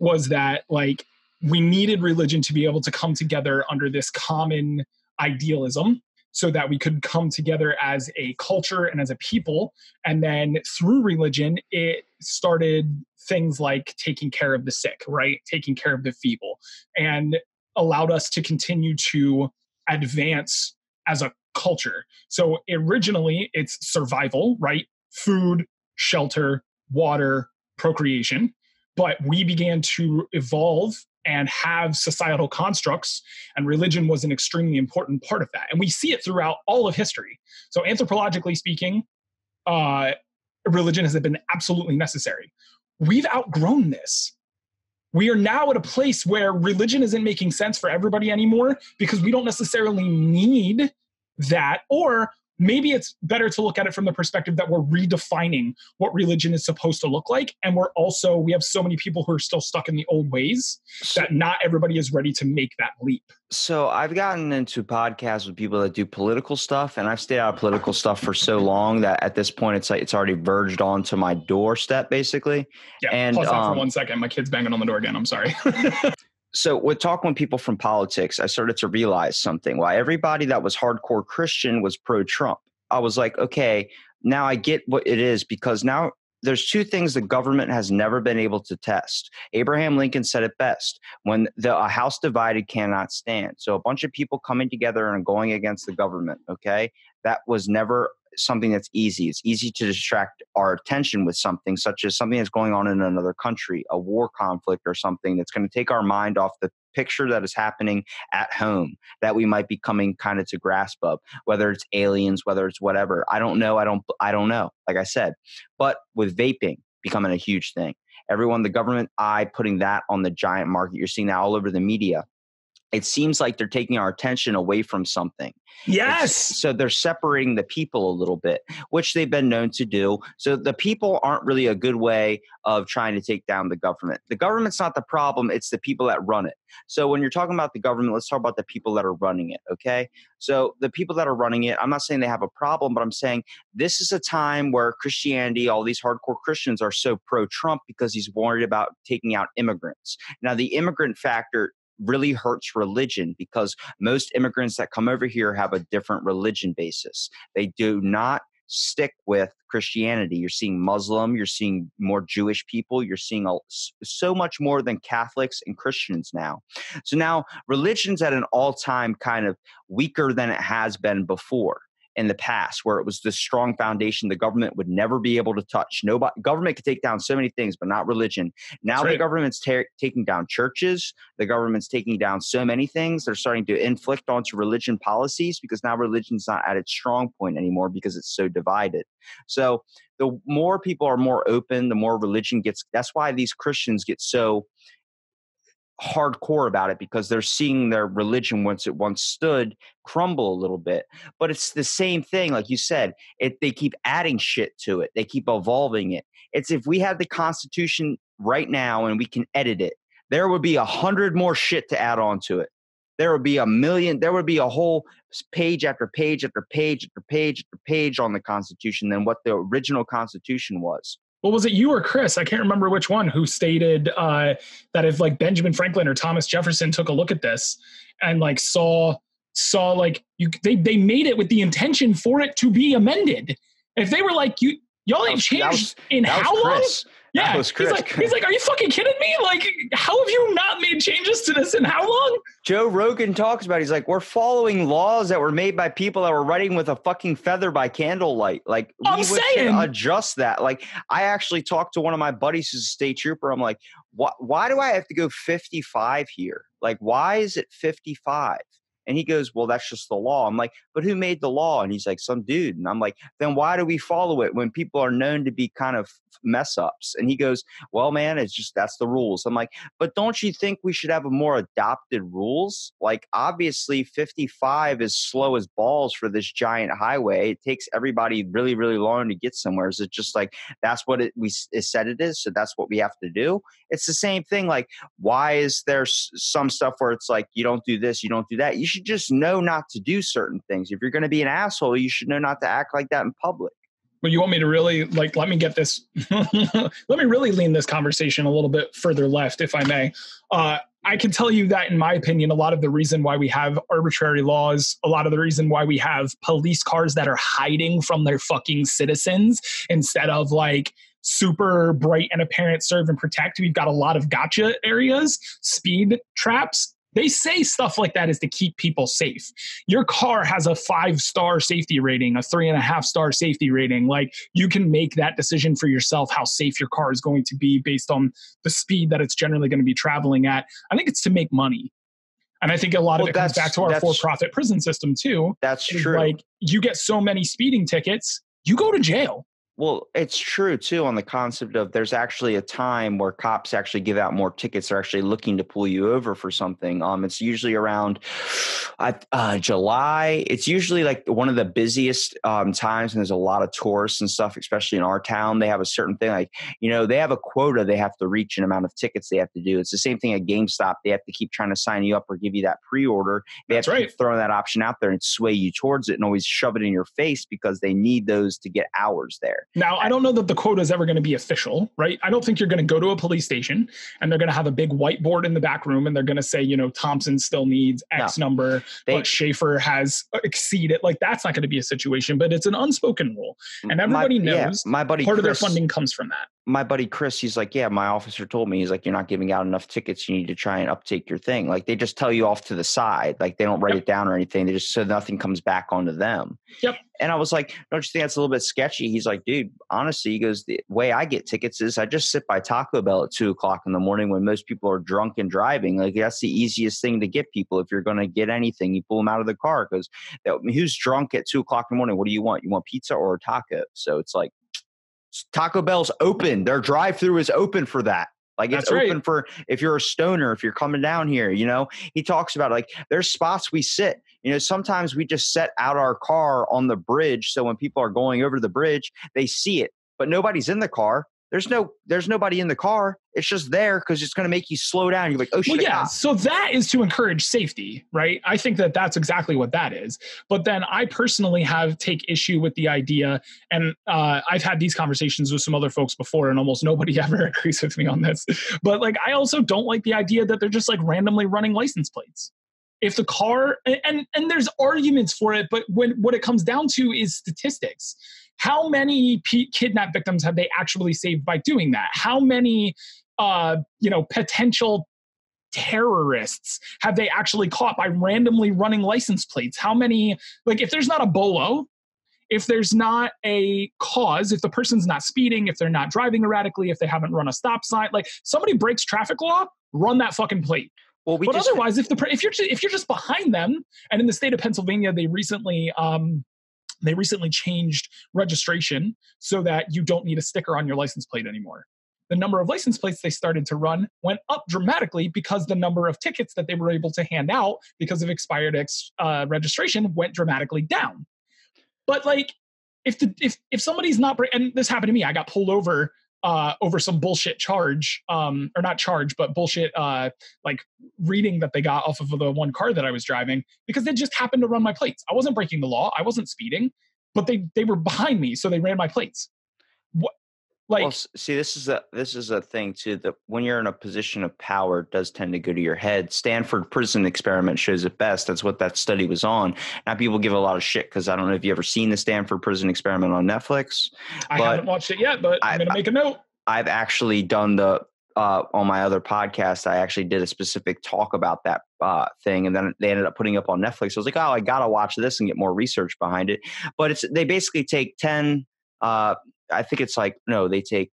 was that like we needed religion to be able to come together under this common idealism so that we could come together as a culture and as a people. And then through religion, it started things like taking care of the sick, right? Taking care of the feeble, and allowed us to continue to advance as a culture. So originally it's survival, right? Food, shelter, water, procreation. But we began to evolve and have societal constructs, and religion was an extremely important part of that. And we see it throughout all of history. So anthropologically speaking, religion has been absolutely necessary. We've outgrown this. We are now at a place where religion isn't making sense for everybody anymore because we don't necessarily need that. Or maybe it's better to look at it from the perspective that we're redefining what religion is supposed to look like. And we have so many people who are still stuck in the old ways that not everybody is ready to make that leap. So I've gotten into podcasts with people that do political stuff, and I've stayed out of political stuff for so long that at this point it's already verged onto my doorstep, basically. Yeah, and pause that for 1 second. My kid's banging on the door again. I'm sorry. So with talking with people from politics, I started to realize something. Why everybody that was hardcore Christian was pro-Trump. I was like, okay, now I get what it is, because now there's two things the government has never been able to test. Abraham Lincoln said it best: when a house divided cannot stand. So a bunch of people coming together and going against the government, okay, that was never something that's easy. It's easy to distract our attention with something such as something that's going on in another country, a war conflict or something that's going to take our mind off the picture that is happening at home that we might be coming kind of to grasp of, whether it's aliens, whether it's whatever. I don't know. I don't know, like I said. But with vaping becoming a huge thing, everyone, the government eye putting that on the giant market, you're seeing that all over the media. It seems like they're taking our attention away from something. Yes. So they're separating the people a little bit, which they've been known to do. So the people aren't really a good way of trying to take down the government. The government's not the problem. It's the people that run it. So when you're talking about the government, let's talk about the people that are running it. Okay. So the people that are running it, I'm not saying they have a problem, but I'm saying this is a time where Christianity, all these hardcore Christians are so pro-Trump because he's worried about taking out immigrants. Now, the immigrant factor really hurts religion because most immigrants that come over here have a different religion basis. They do not stick with Christianity. You're seeing Muslim, you're seeing more Jewish people, you're seeing so much more than Catholics and Christians now. So now religion's at an all-time kind of weaker than it has been before in the past, where it was this strong foundation the government would never be able to touch. Government could take down so many things, but not religion. Now the government's taking down churches. The government's taking down so many things. They're starting to inflict onto religion policies because now religion's not at its strong point anymore because it's so divided. So the more people are more open, the more religion gets. That's why these Christians get so hardcore about it, because they're seeing their religion, once it once stood, crumble a little bit. But it's the same thing, like you said, they keep adding shit to it. They keep evolving it. It's if we had the Constitution right now and we can edit it, there would be 100 more shit to add on to it. There would be a million, there would be a whole page after page after page after page after page on the Constitution than what the original Constitution was. Well, was it you or Chris? I can't remember which one who stated that if like Benjamin Franklin or Thomas Jefferson took a look at this and like saw like they made it with the intention for it to be amended. If they were like, y'all ain't changed in how long? Yeah, he's like, are you fucking kidding me? Like, how have you not made changes to this in how long? Joe Rogan talks about, he's like, we're following laws that were made by people that were writing with a fucking feather by candlelight. Like, we should adjust that. Like, I actually talked to one of my buddies who's a state trooper. I'm like, why do I have to go 55 here? Like, why is it 55? And he goes, well, that's just the law. I'm like, but who made the law? And he's like, some dude. And I'm like, then why do we follow it when people are known to be kind of mess ups? And he goes, well, man, it's just, that's the rules. I'm like, but don't you think we should have a more adopted rules? Like, obviously 55 is slow as balls for this giant highway. It takes everybody really, really long to get somewhere. Is it just like, that's what it said it is, so that's what we have to do? It's the same thing. Like, why is there some stuff where it's like, you don't do this, you don't do that? You should just know not to do certain things. If you're going to be an asshole, you should know not to act like that in public. Well, you want me to really, like, let me get this, let me really lean this conversation a little bit further left, if I may. I can tell you that, in my opinion, a lot of the reason why we have arbitrary laws, a lot of the reason why we have police cars that are hiding from their fucking citizens instead of like super bright and apparent serve and protect. We've got a lot of gotcha areas, speed traps. They say stuff like that is to keep people safe. Your car has a 5-star safety rating, a 3.5-star safety rating. Like, you can make that decision for yourself how safe your car is going to be based on the speed that it's generally going to be traveling at. I think it's to make money. And I think a lot of it comes back to our for-profit prison system too. That's true. Like, you get so many speeding tickets, you go to jail. Well, it's true, too, on the concept of there's actually a time where cops actually give out more tickets. They're actually looking to pull you over for something. It's usually around July. It's usually like one of the busiest times, and there's a lot of tourists and stuff, especially in our town. They have a certain thing like, they have a quota they have to reach, an amount of tickets they have to do. It's the same thing at GameStop. They have to keep trying to sign you up or give you that pre-order. They have to keep throwing that option out there and sway you towards it and always shove it in your face because they need those to get hours there. Now, I don't know that the quota is ever going to be official, right? I don't think you're going to go to a police station and they're going to have a big whiteboard in the back room and they're going to say, Thompson still needs X number, but Shaffer has exceeded. Like, that's not going to be a situation, but it's an unspoken rule. And everybody knows my buddy part Chris, of their funding comes from that. My buddy Chris, he's like, yeah, my officer told me, he's like, you're not giving out enough tickets. You need to try and uptake your thing. Like, they just tell you off to the side. Like, they don't write it down or anything. They just, so nothing comes back onto them. Yep. And I was like, don't you think that's a little bit sketchy? He's like, dude, honestly, he goes, the way I get tickets is I just sit by Taco Bell at 2:00 in the morning when most people are drunk and driving. Like, that's the easiest thing to get people. If you're going to get anything, you pull them out of the car because who's drunk at 2:00 in the morning? What do you want? You want pizza or a taco? So it's like, Taco Bell's open. Their drive-through is open for that. Like, it's open for if you're a stoner, if you're coming down here, he talks about like there's spots we sit, sometimes we just set out our car on the bridge. So when people are going over the bridge, they see it, but nobody's in the car. There's nobody in the car. It's just there because it's going to make you slow down. You're like, oh shit. Well, yeah. So that is to encourage safety, right? I think that that's exactly what that is. But then I personally take issue with the idea, and I've had these conversations with some other folks before, and almost nobody ever agrees with me on this. But like, I also don't like the idea that they're just like randomly running license plates. If the car, and there's arguments for it, but what it comes down to is statistics. How many kidnap victims have they actually saved by doing that? How many, potential terrorists have they actually caught by randomly running license plates? How many, like, if there's not a bolo, if there's not a cause, if the person's not speeding, if they're not driving erratically, if they haven't run a stop sign, like somebody breaks traffic law, run that fucking plate. Well, but otherwise, if you're just behind them, and in the state of Pennsylvania, they recently changed registration so that you don't need a sticker on your license plate anymore. The number of license plates they started to run went up dramatically because the number of tickets that they were able to hand out because of expired registration went dramatically down. But like, if somebody's not, and this happened to me, I got pulled over some bullshit charge, or not charge, but bullshit, like reading that they got off of the one car that I was driving because they just happened to run my plates. I wasn't breaking the law. I wasn't speeding, but they were behind me. So they ran my plates. What? Like, well, see, this is a thing too, that when you're in a position of power, it does tend to go to your head. Stanford prison experiment shows it best. That's what that study was on. Now people give a lot of shit because I don't know if you ever seen the Stanford prison experiment on Netflix. I haven't watched it yet, but I'm going to make a note. I've actually done on my other podcast, I actually did a specific talk about that thing, and then they ended up putting it up on Netflix. I was like, oh, I got to watch this and get more research behind it. But they basically take 10, I think it's like, no, they take,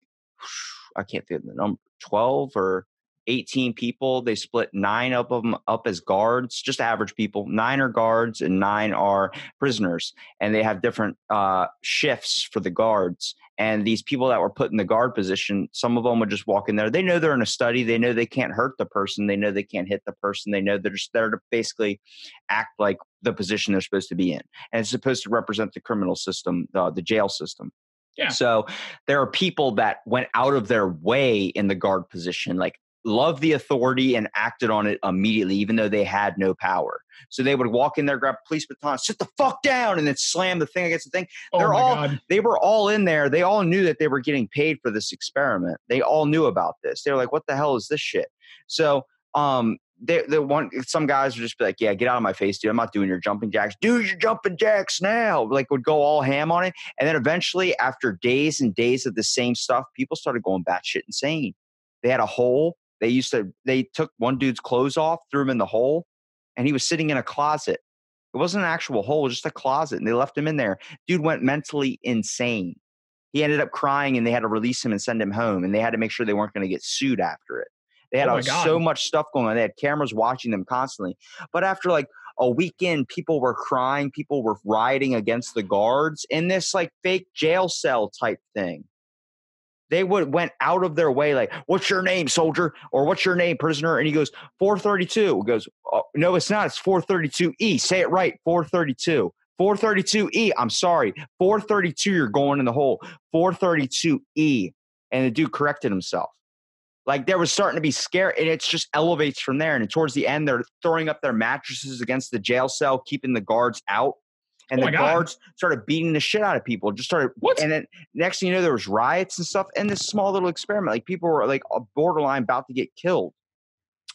I can't think of the number, 12 or 18 people. They split 9 of them up as guards, just average people. 9 are guards and 9 are prisoners. And they have different shifts for the guards. And these people that were put in the guard position, some of them would just walk in there. They know they're in a study. They know they can't hurt the person. They know they can't hit the person. They know they're just there to basically act like the position they're supposed to be in. And it's supposed to represent the criminal system, the jail system. Yeah. So there are people that went out of their way in the guard position, like loved the authority and acted on it immediately, even though they had no power. So they would walk in there, grab a police baton, sit the fuck down, and then slam the thing against the thing. They were all in there. They all knew that they were getting paid for this experiment. They all knew about this. They were like, what the hell is this shit? So, some guys would just be like, yeah, get out of my face, dude. I'm not doing your jumping jacks. Do your jumping jacks now. Like, would go all ham on it. And then eventually, after days and days of the same stuff, people started going batshit insane. They had a hole. They took one dude's clothes off, threw him in the hole, and he was sitting in a closet. It wasn't an actual hole, just a closet. And they left him in there. Dude went mentally insane. He ended up crying, and they had to release him and send him home. And they had to make sure they weren't going to get sued after it. They had so much stuff going on. They had cameras watching them constantly. But after like a weekend, people were crying. People were rioting against the guards in this like fake jail cell type thing. They went out of their way, like, what's your name, soldier? Or what's your name, prisoner? And he goes, 432. He goes, oh, no, it's not. It's 432E. Say it right, 432. 432E. I'm sorry. 432, you're going in the hole. 432E. And the dude corrected himself. Like, there was starting to be scare, and it just elevates from there. And towards the end, they're throwing up their mattresses against the jail cell, keeping the guards out. And Oh the my God. guards started beating the shit out of people. Just started. What? And then next thing you know, there was riots and stuff. And this small little experiment, like people were like borderline about to get killed.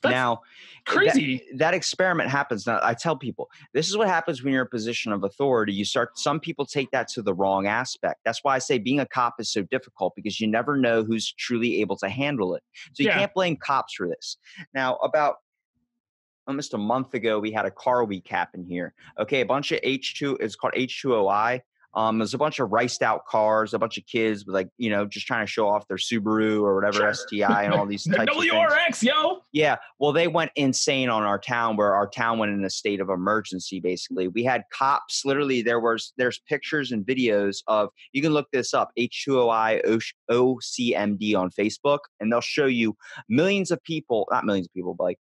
That's Now, crazy. that experiment happens. Now, I tell people, this is what happens when you're in a position of authority. Some people take that to the wrong aspect. That's why I say being a cop is so difficult, because you never know who's truly able to handle it. So you can't blame cops for this. Now, about almost a month ago, we had a car week happen here. Okay, a bunch of it's called H2OI. There's a bunch of riced out cars, a bunch of kids with just trying to show off their Subaru or whatever, STI and all these types of things. WRX, yo. Yeah. Well, they went insane on our town, where our town went in a state of emergency. Basically, we had cops. Literally, there's pictures and videos of, you can look this up, H2OI OCMD on Facebook, and they'll show you millions of people, not millions of people, but like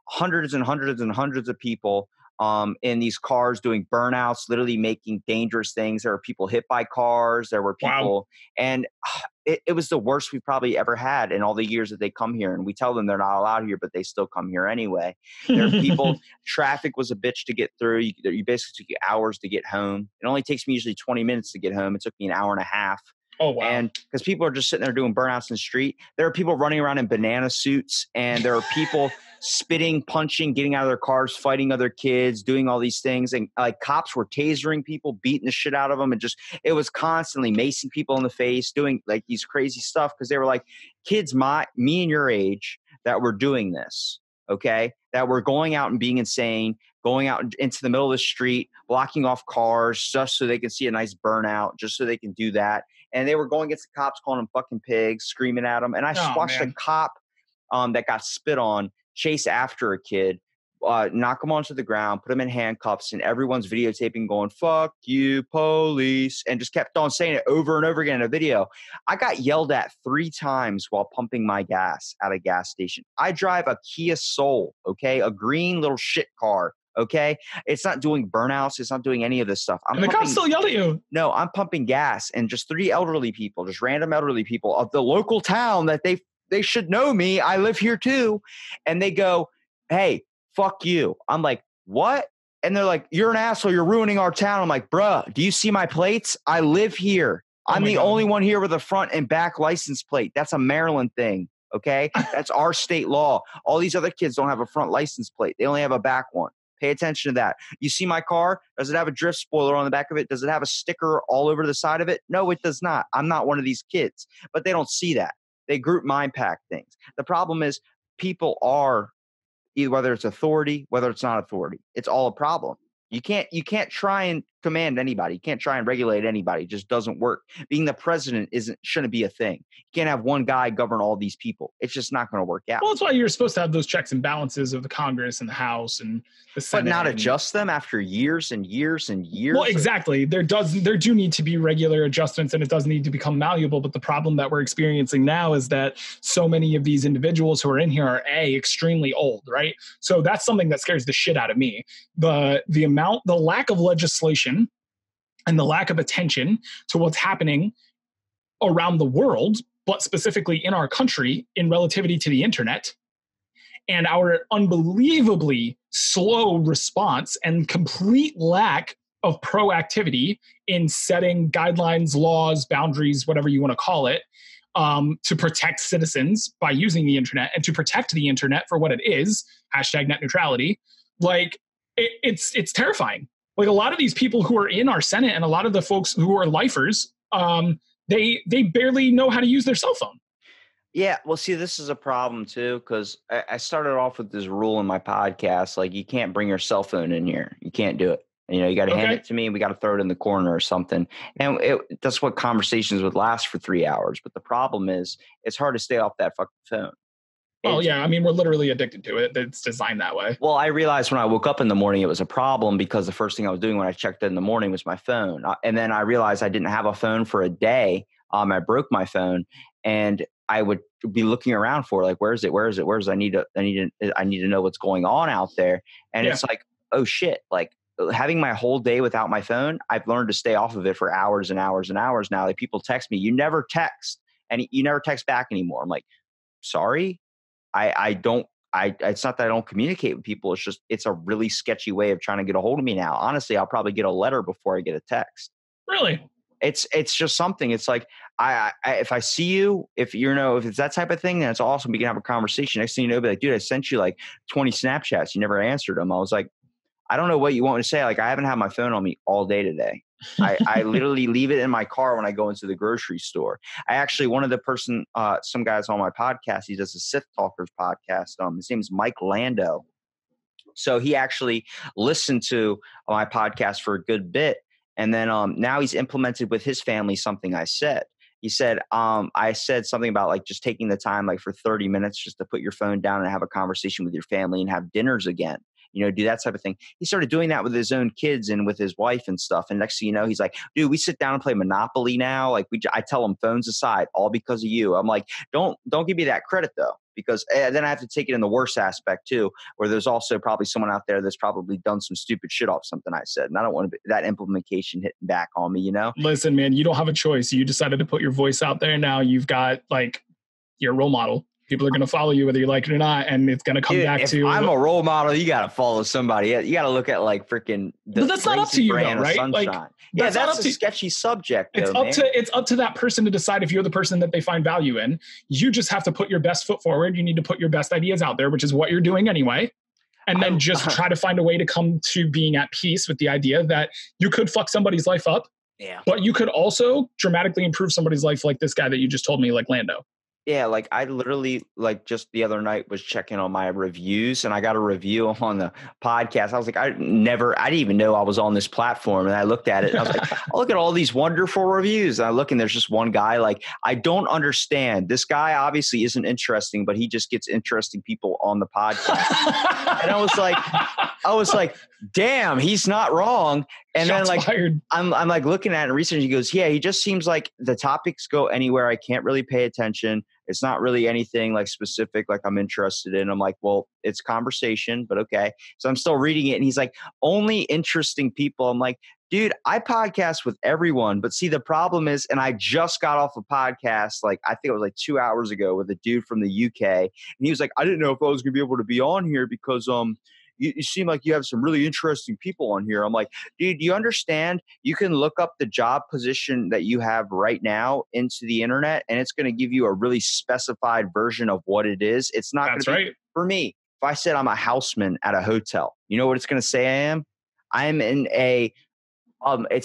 hundreds and hundreds and hundreds of people in these cars doing burnouts, literally making dangerous things. There were people hit by cars. There were people, and it was the worst we've probably ever had in all the years that they come here. And we tell them they're not allowed here, but they still come here anyway. There are people, traffic was a bitch to get through. You basically took hours to get home. It only takes me usually 20 minutes to get home. It took me an hour and a half. Oh, wow. And because people are just sitting there doing burnouts in the street. There are people running around in banana suits, and there are people spitting, punching, getting out of their cars, fighting other kids, doing all these things. And like cops were tasering people, beating the shit out of them. And it was constantly macing people in the face, doing like these crazy stuff. Cause they were like kids, me and your age, that were doing this. Okay. That were going out and being insane, going out into the middle of the street, blocking off cars just so they can see a nice burnout, just so they can do that. And they were going against the cops, calling them fucking pigs, screaming at them. And I watched a cop that got spit on chase after a kid, knock him onto the ground, put him in handcuffs, and everyone's videotaping going, "Fuck you, police," and just kept on saying it over and over again in a video. I got yelled at 3 times while pumping my gas at a gas station. I drive a Kia Soul, okay? A green little shit car. Okay. It's not doing burnouts. It's not doing any of this stuff. And the cops still yelled at you. No, I'm pumping gas, and just 3 elderly people, just random elderly people of the local town that they should know me. I live here too. And they go, "Hey, fuck you." I'm like, "What?" And they're like, "You're an asshole. You're ruining our town." I'm like, "Bruh, do you see my plates? I live here. I'm the only one here with a front and back license plate. That's a Maryland thing. Okay. That's our state law. All these other kids don't have a front license plate. They only have a back one. Pay attention to that. You see my car? Does it have a drift spoiler on the back of it? Does it have a sticker all over the side of it? No, it does not. I'm not one of these kids." But they don't see that. They group mind pack things. The problem is people are, whether it's authority, whether it's not authority, it's all a problem. You can't try and command anybody. You can't try and regulate anybody. It just doesn't work. Being the president shouldn't be a thing. You can't have one guy govern all these people. It's just not going to work out. Well, that's why you're supposed to have those checks and balances of the Congress and the House and the Senate. But not adjust them after years and years and years. Well, exactly. There do need to be regular adjustments, and it does need to become malleable. But the problem that we're experiencing now is that so many of these individuals who are in here are extremely old, right? So that's something that scares the shit out of me. The lack of legislation and the lack of attention to what's happening around the world, but specifically in our country in relativity to the internet, and our unbelievably slow response and complete lack of proactivity in setting guidelines, laws, boundaries, whatever you want to call it, to protect citizens by using the internet and to protect the internet for what it is, #net neutrality. Like, it's terrifying. Like, a lot of these people who are in our Senate and a lot of the folks who are lifers, they barely know how to use their cell phone. Yeah, well, see, this is a problem too, because I started off with this rule in my podcast, like you can't bring your cell phone in here. You can't do it. You got to hand it to me, and we got to throw it in the corner or something. And that's what conversations would last for 3 hours. But the problem is, it's hard to stay off that fucking phone. Well, yeah, I mean, we're literally addicted to it. It's designed that way. Well, I realized when I woke up in the morning, it was a problem because the first thing I was doing when I checked in the morning was my phone. And then I realized I didn't have a phone for a day. I broke my phone, and I would be looking around for, like, where is it? Where is it? Where is it? I need to know what's going on out there. And It's like, oh shit, like having my whole day without my phone, I've learned to stay off of it for hours and hours and hours now. Like, people text me, you never text, and you never text back anymore. I'm like, sorry. I it's not that I don't communicate with people. It's just, it's a really sketchy way of trying to get a hold of me now. Honestly, I'll probably get a letter before I get a text. Really? It's just something. It's like, I if I see you, if it's that type of thing, then it's awesome. We can have a conversation. Next thing you know, be like, dude, I sent you like 20 Snapchats. You never answered them. I was like, I don't know what you want me to say. Like, I haven't had my phone on me all day today. I literally leave it in my car when I go into the grocery store. I actually, one of the some guys on my podcast, he does a Sith Talkers podcast. His name is Mike Lando. So he actually listened to my podcast for a good bit. And then now he's implemented with his family something I said. He said, I said something about like just taking the time like for 30 minutes just to put your phone down and have a conversation with your family and have dinners again. Do that type of thing. He started doing that with his own kids and with his wife and stuff. And next thing you know, he's like, dude, we sit down and play Monopoly now. Like I tell him, phones aside, all because of you. I'm like, don't give me that credit though, because then I have to take it in the worst aspect too, where there's also probably someone out there that's probably done some stupid shit off something I said. And I don't want that implementation hitting back on me, Listen, man, you don't have a choice. You decided to put your voice out there. Now you've got like your role model. People are going to follow you whether you like it or not, and it's going to come back to. I'm a role model. You got to follow somebody. You got to look at like freaking. But that's not up to you, though, right? Like, that's a sketchy subject. It's up to that person to decide if you're the person that they find value in. You just have to put your best foot forward. You need to put your best ideas out there, which is what you're doing anyway. And then just try to find a way to come to being at peace with the idea that you could fuck somebody's life up. Yeah. But you could also dramatically improve somebody's life, like this guy that you just told me, like Lando. Yeah, like I literally, like just the other night was checking on my reviews and I got a review on the podcast. I was like, I didn't even know I was on this platform. And I looked at it and I was like, oh, look at all these wonderful reviews. And I look and there's just one guy, like, I don't understand. This guy obviously isn't interesting, but he just gets interesting people on the podcast. And I was like, damn, he's not wrong. And Shots then like, fired. I'm like looking at it and researching. He goes, yeah, he just seems like the topics go anywhere. I can't really pay attention. It's not really anything like specific, like I'm interested in. I'm like, well, it's conversation, but okay. So I'm still reading it. And he's like, only interesting people. I'm like, dude, I podcast with everyone. But see, the problem is, and I just got off a podcast, like I think it was like 2 hours ago with a dude from the UK. And he was like, I didn't know if I was going to be able to be on here because you seem like you have some really interesting people on here. I'm like, dude, do you understand? You can look up the job position that you have right now into the internet, and it's going to give you a really specified version of what it is. It's not going to be, right. For me, if I said I'm a houseman at a hotel, you know what it's going to say I am? I'm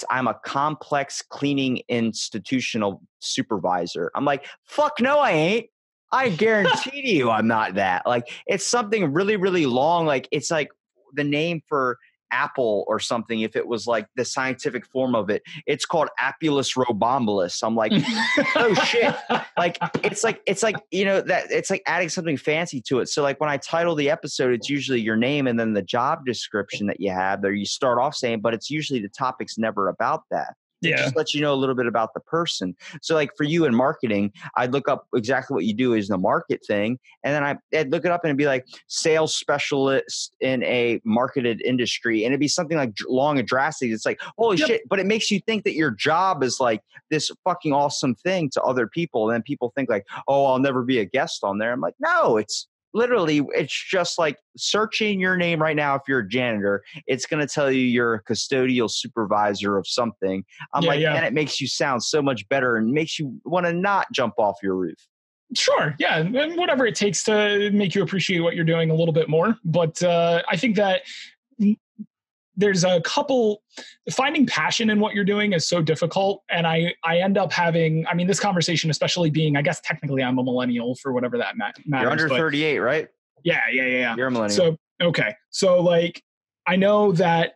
I'm a complex cleaning institutional supervisor. I'm like, fuck no, I ain't. I guarantee you I'm not that. Like, it's something really, really long. Like, it's like the name for apple or something. If it was like the scientific form of it, it's called Apulus robombolus. I'm like, oh shit. Like, it's like, that it's like adding something fancy to it. So like when I title the episode, it's usually your name and then the job description that you have there. You start off saying, but it's usually the topic's never about that. It just lets you know a little bit about the person. So like for you in marketing, I'd look up exactly what you do is the market thing. And then I'd look it up and it'd be like sales specialist in a marketed industry. And it'd be something like long and drastic. It's like, holy shit. But it makes you think that your job is like this fucking awesome thing to other people. And then people think like, oh, I'll never be a guest on there. I'm like, no, it's just like searching your name right now. If you're a janitor, it's going to tell you you're a custodial supervisor of something. And it makes you sound so much better and makes you want to not jump off your roof. Sure. Yeah. And whatever it takes to make you appreciate what you're doing a little bit more. But I think that there's a couple, finding passion in what you're doing is so difficult. And I end up having, this conversation, especially being, I guess technically I'm a millennial for whatever that matters. You're under 38, right? Yeah. You're a millennial. So, okay. So like, I know that,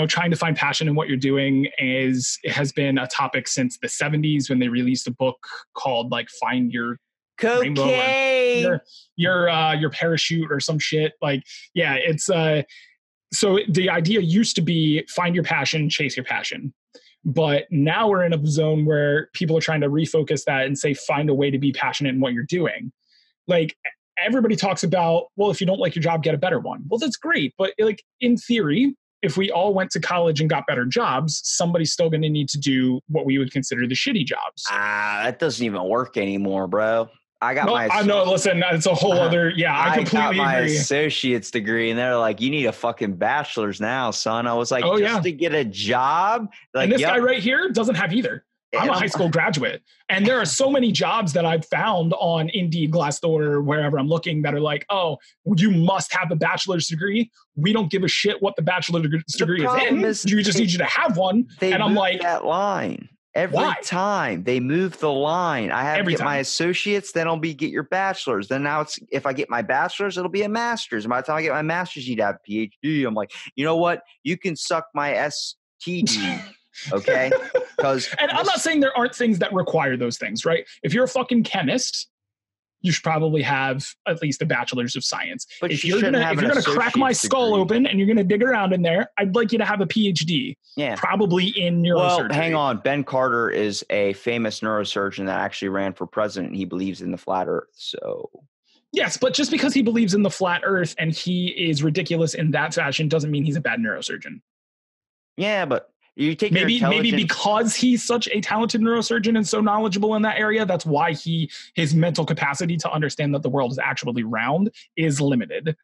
trying to find passion in what you're doing has been a topic since the 70s when they released a book called like Find Your Cocaine, your parachute or some shit. Like, yeah, it's, so the idea used to be find your passion, chase your passion. But now we're in a zone where people are trying to refocus that and say, find a way to be passionate in what you're doing. Like everybody talks about, well, if you don't like your job, get a better one. Well, that's great. But like in theory, if we all went to college and got better jobs, somebody's still going to need to do what we would consider the shitty jobs. That doesn't even work anymore, bro. I got No, my. I know. Listen, it's a whole other. Yeah, I completely got my agree. associate's degree, and they're like, "You need a fucking bachelor's now, son." I was like, Oh, "Just yeah. to get a job." Like, And this yep. guy right here doesn't have either. I'm a high school graduate. And there are so many jobs that I've found on Indeed, Glassdoor, wherever I'm looking that are like, oh, you must have a bachelor's degree. We don't give a shit what the bachelor's degree is in. You just need you to have one. And I'm like, that line. Every time they move the line, I have to get my associates, then I'll get your bachelor's. Then now it's, if I get my bachelor's, it'll be a master's. And by the time I get my master's, you'd have a PhD. I'm like, you know what? You can suck my STD. Okay. And I'm not saying there aren't things that require those things, right? If you're a fucking chemist, you should probably have at least a bachelor's of science. But if you're gonna crack my skull open and you're gonna dig around in there, I'd like you to have a PhD. Yeah, probably in neurosurgery. Well, hang on. Ben Carter is a famous neurosurgeon that actually ran for president. He believes in the flat Earth. So yes, but just because he believes in the flat Earth and he is ridiculous in that fashion doesn't mean he's a bad neurosurgeon. Yeah, but you take maybe because he's such a talented neurosurgeon and so knowledgeable in that area, that's why his mental capacity to understand that the world is actually round is limited.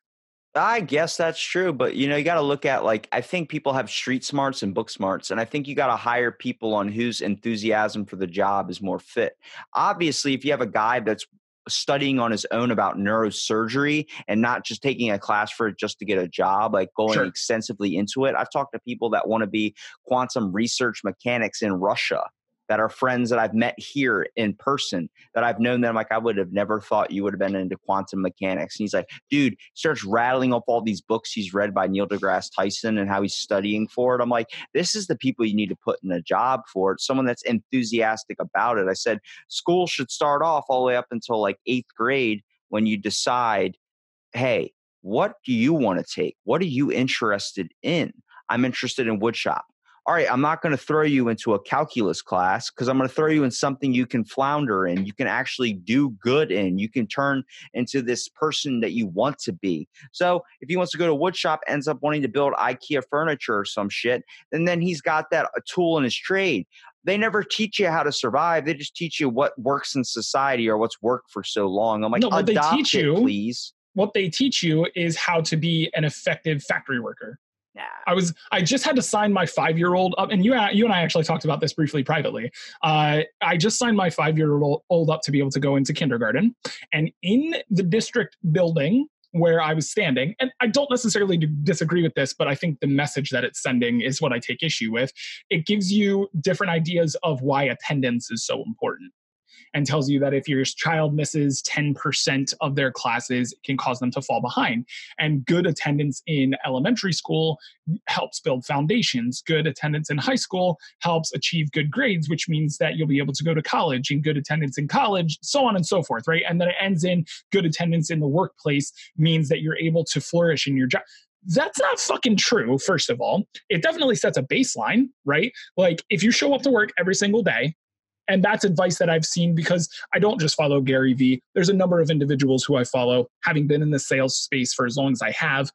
I guess that's true, but you got to look at, like, I think people have street smarts and book smarts, and I think you got to hire people on whose enthusiasm for the job is more fit. Obviously, if you have a guy that's studying on his own about neurosurgery and not just taking a class for it just to get a job, like going extensively into it. I've talked to people that want to be quantum research mechanics in Russia that are friends that I've met here in person, that I've known them. Like, I would have never thought you would have been into quantum mechanics. And he's like, dude, starts rattling up all these books he's read by Neil deGrasse Tyson and how he's studying for it. I'm like, this is the people you need to put in a job for it. Someone that's enthusiastic about it. I said, school should start off all the way up until like 8th grade when you decide, hey, what do you want to take? What are you interested in? I'm interested in woodshop. All right, I'm not going to throw you into a calculus class because I'm going to throw you in something you can flounder in, you can actually do good in, you can turn into this person that you want to be. So if he wants to go to woodshop, ends up wanting to build IKEA furniture or some shit, and then he's got that tool in his trade. They never teach you how to survive. They just teach you what works in society or what's worked for so long. I'm like, no, adopt it, please. What they teach you is how to be an effective factory worker. I just had to sign my 5-year-old up, and you and I actually talked about this briefly privately. I just signed my 5-year-old up to be able to go into kindergarten, and in the district building where I was standing, and I don't necessarily disagree with this, but I think the message that it's sending is what I take issue with. It gives you different ideas of why attendance is so important, and tells you that if your child misses 10% of their classes, it can cause them to fall behind. And good attendance in elementary school helps build foundations. Good attendance in high school helps achieve good grades, which means that you'll be able to go to college, and good attendance in college, so on and so forth, right? And then it ends in good attendance in the workplace means that you're able to flourish in your job. That's not fucking true, first of all. It definitely sets a baseline, right? Like, if you show up to work every single day, and that's advice that I've seen because I don't just follow Gary Vee. There's a number of individuals who I follow, having been in the sales space for as long as I have,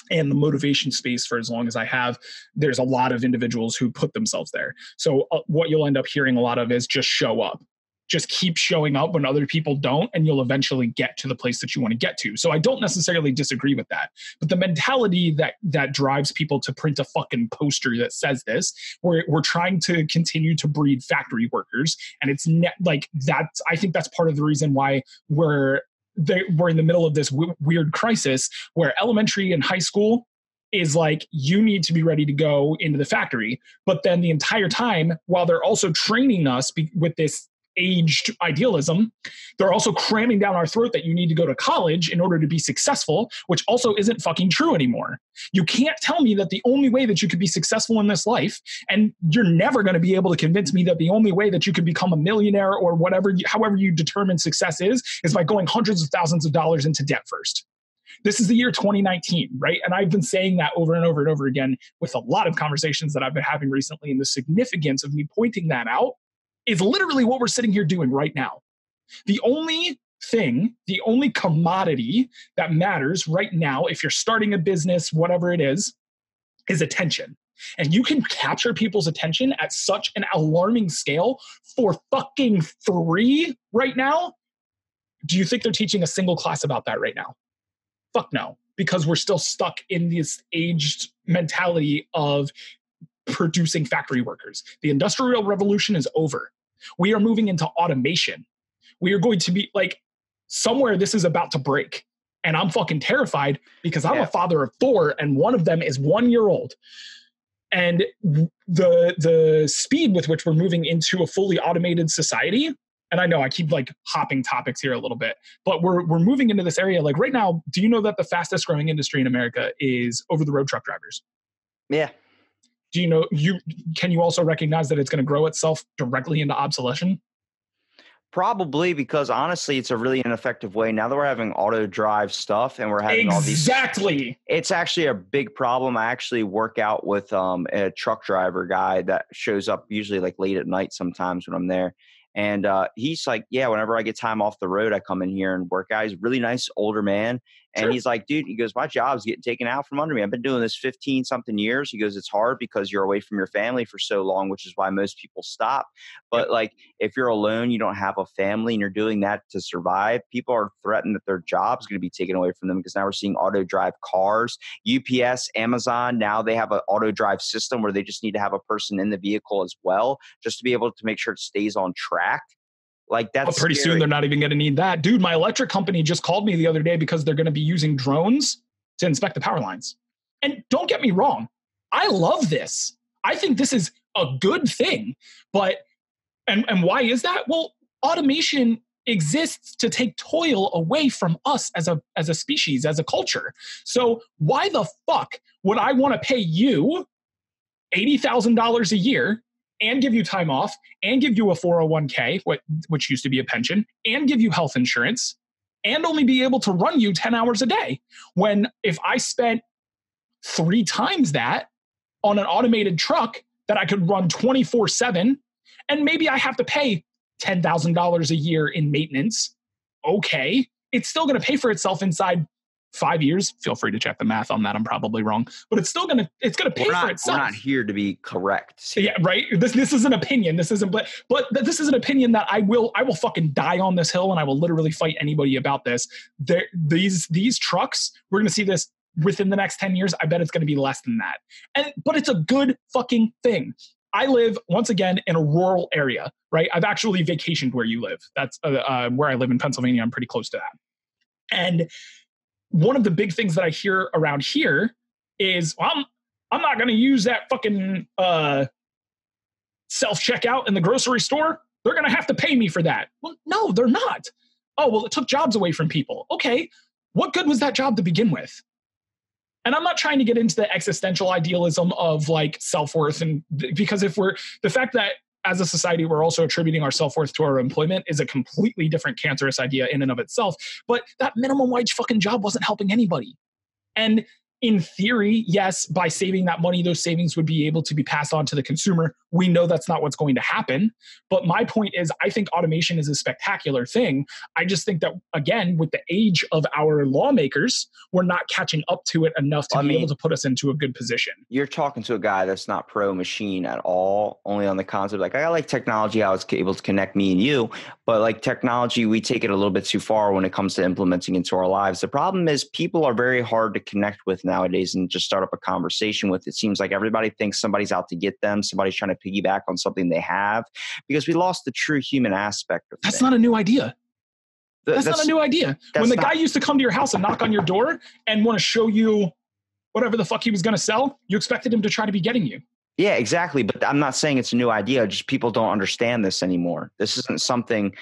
and the motivation space for as long as I have. There's a lot of individuals who put themselves there. So what you'll end up hearing a lot of is just show up. Just keep showing up when other people don't, and you'll eventually get to the place that you want to get to. So I don't necessarily disagree with that. But the mentality that drives people to print a fucking poster that says this, we're trying to continue to breed factory workers. And it's like that's, I think that's part of the reason why we're in the middle of this weird crisis where elementary and high school is like, you need to be ready to go into the factory. But then the entire time, while they're also training us with this aged idealism, they're also cramming down our throat that you need to go to college in order to be successful, which also isn't fucking true anymore. You can't tell me that the only way that you could be successful in this life, and you're never going to be able to convince me that the only way that you can become a millionaire or whatever, however you determine success is by going hundreds of thousands of dollars into debt first. This is the year 2019, right? And I've been saying that over and over and over again with a lot of conversations that I've been having recently, and the significance of me pointing that out is literally what we're sitting here doing right now. The only thing, the only commodity that matters right now, if you're starting a business, whatever it is attention. And you can capture people's attention at such an alarming scale for fucking free right now. Do you think they're teaching a single class about that right now? Fuck no, because we're still stuck in this aged mentality of producing factory workers. The Industrial Revolution is over. We are moving into automation. We are going to be like, somewhere this is about to break. And I'm fucking terrified because I'm a father of 4 and one of them is 1 year old. And the speed with which we're moving into a fully automated society, and I know I keep like hopping topics here a little bit, but we're moving into this area. Like right now, do you know that the fastest growing industry in America is over-the-road truck drivers? Yeah. Do you know, can you also recognize that it's going to grow itself directly into obsolescence? Probably, because honestly, it's a really ineffective way. Now that we're having auto drive stuff and we're having all these. Exactly. It's actually a big problem. I actually work out with a truck driver guy that shows up usually like late at night sometimes when I'm there. And he's like, yeah, whenever I get time off the road, I come in here and work out. He's a really nice older man. And he's like, dude, he goes, my job's getting taken out from under me. I've been doing this 15 something years. He goes, it's hard because you're away from your family for so long, which is why most people stop. But like, if you're alone, you don't have a family and you're doing that to survive, people are threatened that their job's going to be taken away from them because now we're seeing auto drive cars, UPS, Amazon. Now they have an auto drive system where they just need to have a person in the vehicle as well, just to be able to make sure it stays on track. Like that's pretty soon they're not even going to need that. Dude, my electric company just called me the other day because they're going to be using drones to inspect the power lines. And don't get me wrong, I love this. I think this is a good thing. But and why is that? Well, automation exists to take toil away from us as a species, as a culture. So why the fuck would I want to pay you $80,000 a year and give you time off, and give you a 401k, which used to be a pension, and give you health insurance, and only be able to run you 10 hours a day? When if I spent 3 times that on an automated truck that I could run 24/7, and maybe I have to pay $10,000 a year in maintenance, okay, it's still going to pay for itself inside 5 years. Feel free to check the math on that. I'm probably wrong, but it's still gonna pay for itself. We're not here to be correct. Yeah, right. This is an opinion. This isn't, but this is an opinion that I will fucking die on this hill, and I will literally fight anybody about this. These trucks, we're gonna see this within the next 10 years. I bet it's gonna be less than that. But it's a good fucking thing. I live, once again, in a rural area, right? I've actually vacationed where you live. That's where I live in Pennsylvania. I'm pretty close to that. And one of the big things that I hear around here is, well, I'm not going to use that fucking self-checkout in the grocery store. They're going to have to pay me for that. Well, no, they're not. Oh, well, it took jobs away from people. Okay, what good was that job to begin with? And I'm not trying to get into the existential idealism of like self-worth, and because the fact that as a society, we're also attributing our self-worth to our employment is a completely different cancerous idea in and of itself. But that minimum wage fucking job wasn't helping anybody. And in theory, yes, by saving that money, those savings would be able to be passed on to the consumer. We know that's not what's going to happen. But my point is, I think automation is a spectacular thing. I just think that, again, with the age of our lawmakers, we're not catching up to it enough to be able to put us into a good position. You're talking to a guy that's not pro-machine at all, only on the concept, like, I like technology, how it's able to connect me and you. But like technology, we take it a little bit too far when it comes to implementing into our lives. The problem is people are very hard to connect with nowadays and just start up a conversation with. It seems like everybody thinks somebody's out to get them. Somebody's trying to piggyback on something they have, because we lost the true human aspect of That's not a new idea. That's not a new idea. When the guy used to come to your house and knock on your door and want to show you whatever the fuck he was going to sell, you expected him to try to be getting you. Yeah, exactly. But I'm not saying it's a new idea. Just people don't understand this anymore. This isn't something,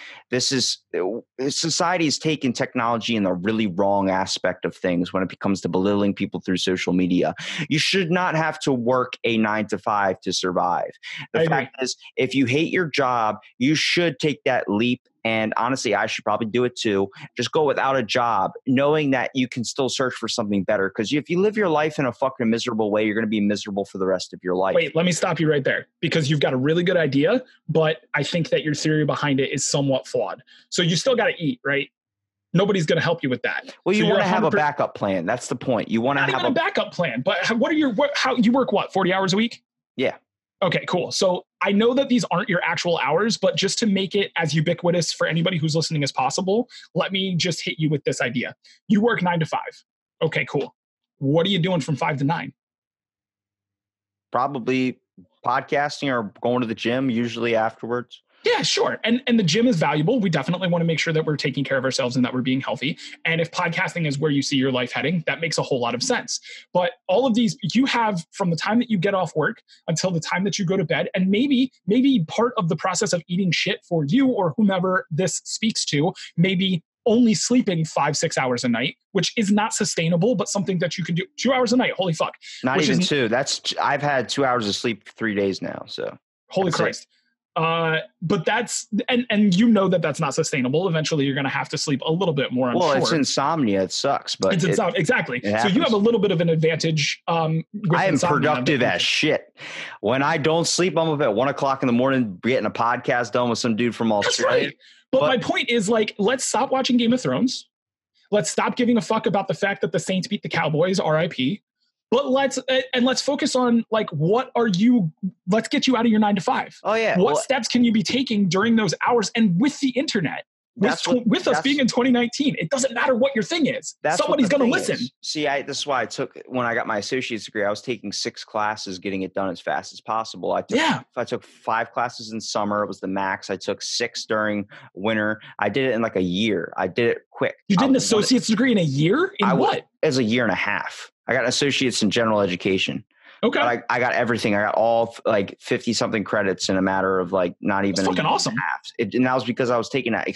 society has taken technology in the really wrong aspect of things when it comes to belittling people through social media. You should not have to work a 9 to 5 to survive. The fact is, if you hate your job, you should take that leap. And honestly, I should probably do it too. Just go without a job, knowing that you can still search for something better. Because if you live your life in a fucking miserable way, you're going to be miserable for the rest of your life. Wait, let me stop you right there, because you've got a really good idea, but I think that your theory behind it is somewhat flawed. So you still got to eat, right? Nobody's going to help you with that. Well, you want to have a backup plan. That's the point. You want to have a backup plan. But how you work what, 40 hours a week? Yeah. Okay, cool. So I know that these aren't your actual hours, but just to make it as ubiquitous for anybody who's listening as possible, let me just hit you with this idea. You work 9 to 5. Okay, cool. What are you doing from 5 to 9? Probably podcasting or going to the gym, usually afterwards. Yeah, sure. And the gym is valuable. We definitely want to make sure that we're taking care of ourselves and that we're being healthy. And if podcasting is where you see your life heading, that makes a whole lot of sense. But all of these, you have from the time that you get off work until the time that you go to bed, and maybe part of the process of eating shit for you or whomever this speaks to, maybe only sleeping 5-6 hours a night, which is not sustainable, but something that you can do 2 hours a night. Holy fuck. Not even 2. I've had 2 hours of sleep for 3 days now. So holy Christ. But that's, and you know that that's not sustainable. Eventually you're going to have to sleep a little bit more. Well, it's insomnia. It sucks, but exactly. So you have a little bit of an advantage. I am productive as shit. When I don't sleep, I'm up at 1 o'clock in the morning, getting a podcast done with some dude from Australia. Right. But my point is, like, let's stop watching Game of Thrones. Let's stop giving a fuck about the fact that the Saints beat the Cowboys, RIP. But let's focus on, like, let's get you out of your 9 to 5. Oh yeah. What steps can you be taking during those hours? And with the internet, with us being in 2019, it doesn't matter what your thing is. Somebody's going to listen. See, this is why when I got my associate's degree, I was taking 6 classes, getting it done as fast as possible. I took 5 classes in summer. It was the max. I took 6 during winter. I did it in like a year. I did it quick. You did an associate's degree in a year? What? It was a year and a half. I got an associate's in general education. Okay. But I got everything. I got all like 50 something credits in a matter of like not even. That's fucking awesome. And that was because I was taking that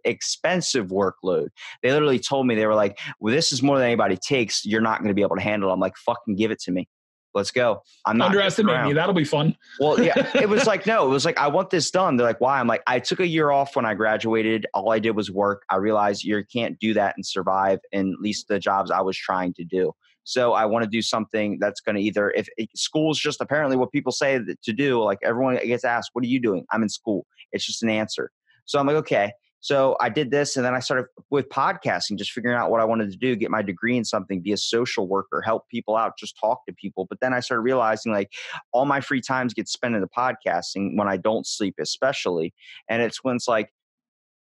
expensive workload. They literally told me, they were like, well, this is more than anybody takes. You're not going to be able to handle it. I'm like, fucking give it to me. Let's go. I'm not underestimate me. That'll be fun. Well, yeah, it was like, no, it was like, I want this done. They're like, why? I'm like, I took a year off when I graduated. All I did was work. I realized you can't do that and survive in at least the jobs I was trying to do. So I want to do something that's going to if school's just apparently what people say to do, like everyone gets asked, what are you doing? I'm in school. It's just an answer. So I'm like, okay. So I did this, and then I started with podcasting, just figuring out what I wanted to do, get my degree in something, be a social worker, help people out, just talk to people. But then I started realizing like all my free times get spent into podcasting when I don't sleep, especially. And it's when it's like,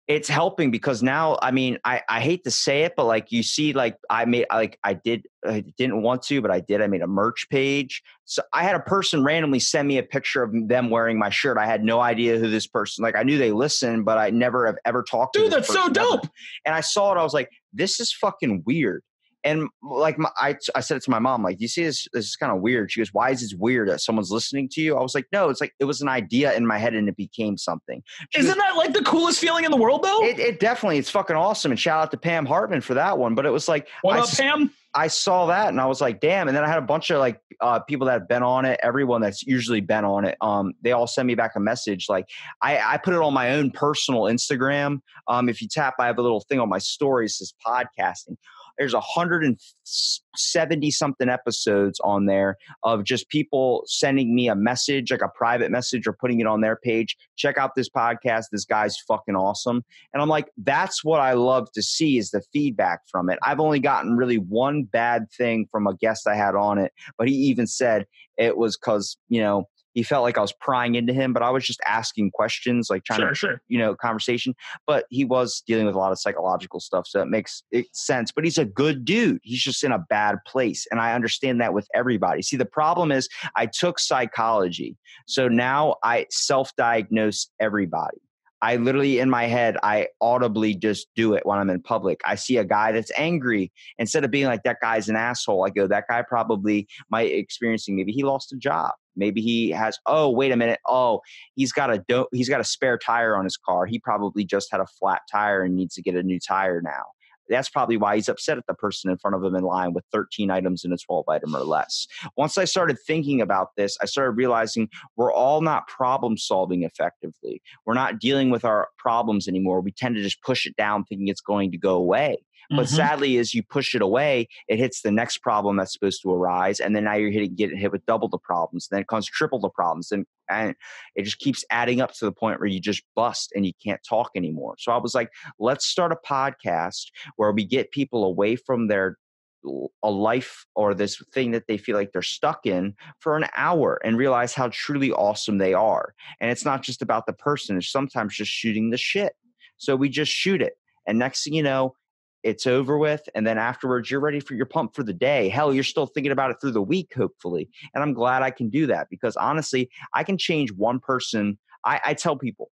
it's helping because now, I mean, I hate to say it, but like you see, like I didn't want to, but I did. I made a merch page. So I had a person randomly send me a picture of them wearing my shirt. I had no idea who this person, like I knew they listened, but I never have ever talked to them. Dude, that's so dope. And I saw it. I was like, this is fucking weird. And like I said it to my mom, like, you see this is kind of weird. She goes, why is this weird that someone's listening to you? I was like, no, it's like, it was an idea in my head and it became something. Isn't that like the coolest feeling in the world though? It definitely, it's fucking awesome. And shout out to Pam Hartman for that one. But it was like, what up, Pam? I saw that and I was like, damn. And then I had a bunch of like people that have been on it. Everyone that's usually been on it. They all send me back a message. Like I put it on my own personal Instagram. If you tap, I have a little thing on my stories, says podcasting. There's 170 something episodes on there of just people sending me a message, like a private message, or putting it on their page. Check out this podcast. This guy's fucking awesome. And I'm like, that's what I love to see, is the feedback from it. I've only gotten really one bad thing from a guest I had on it, but he even said it was because, he felt like I was prying into him, but I was just asking questions, like trying to, conversation. But he was dealing with a lot of psychological stuff, so it makes sense. But he's a good dude. He's just in a bad place. And I understand that with everybody. See, the problem is I took psychology. So now I self-diagnose everybody. I literally, in my head, I audibly just do it when I'm in public. I see a guy that's angry. Instead of being like, that guy's an asshole, I go, that guy probably might experiencing, maybe he lost a job. Maybe he has, oh, wait a minute. Oh, he's got a spare tire on his car. He probably just had a flat tire and needs to get a new tire now. That's probably why he's upset at the person in front of him in line with 13 items in a 12 item or less. Once I started thinking about this, I started realizing we're all not problem solving effectively. We're not dealing with our problems anymore. We tend to just push it down thinking it's going to go away. But sadly, as you push it away, it hits the next problem that's supposed to arise. And then now you're getting hit with double the problems. Then it comes triple the problems. And it just keeps adding up to the point where you just bust and you can't talk anymore. So I was like, let's start a podcast where we get people away from their a life or this thing that they feel like they're stuck in for an hour and realize how truly awesome they are. And it's not just about the person. It's sometimes just shooting the shit. So we just shoot it. And next thing you know, it's over with. And then afterwards, you're ready for your pump for the day. Hell, you're still thinking about it through the week, hopefully. And I'm glad I can do that because honestly, I can change one person. I tell people,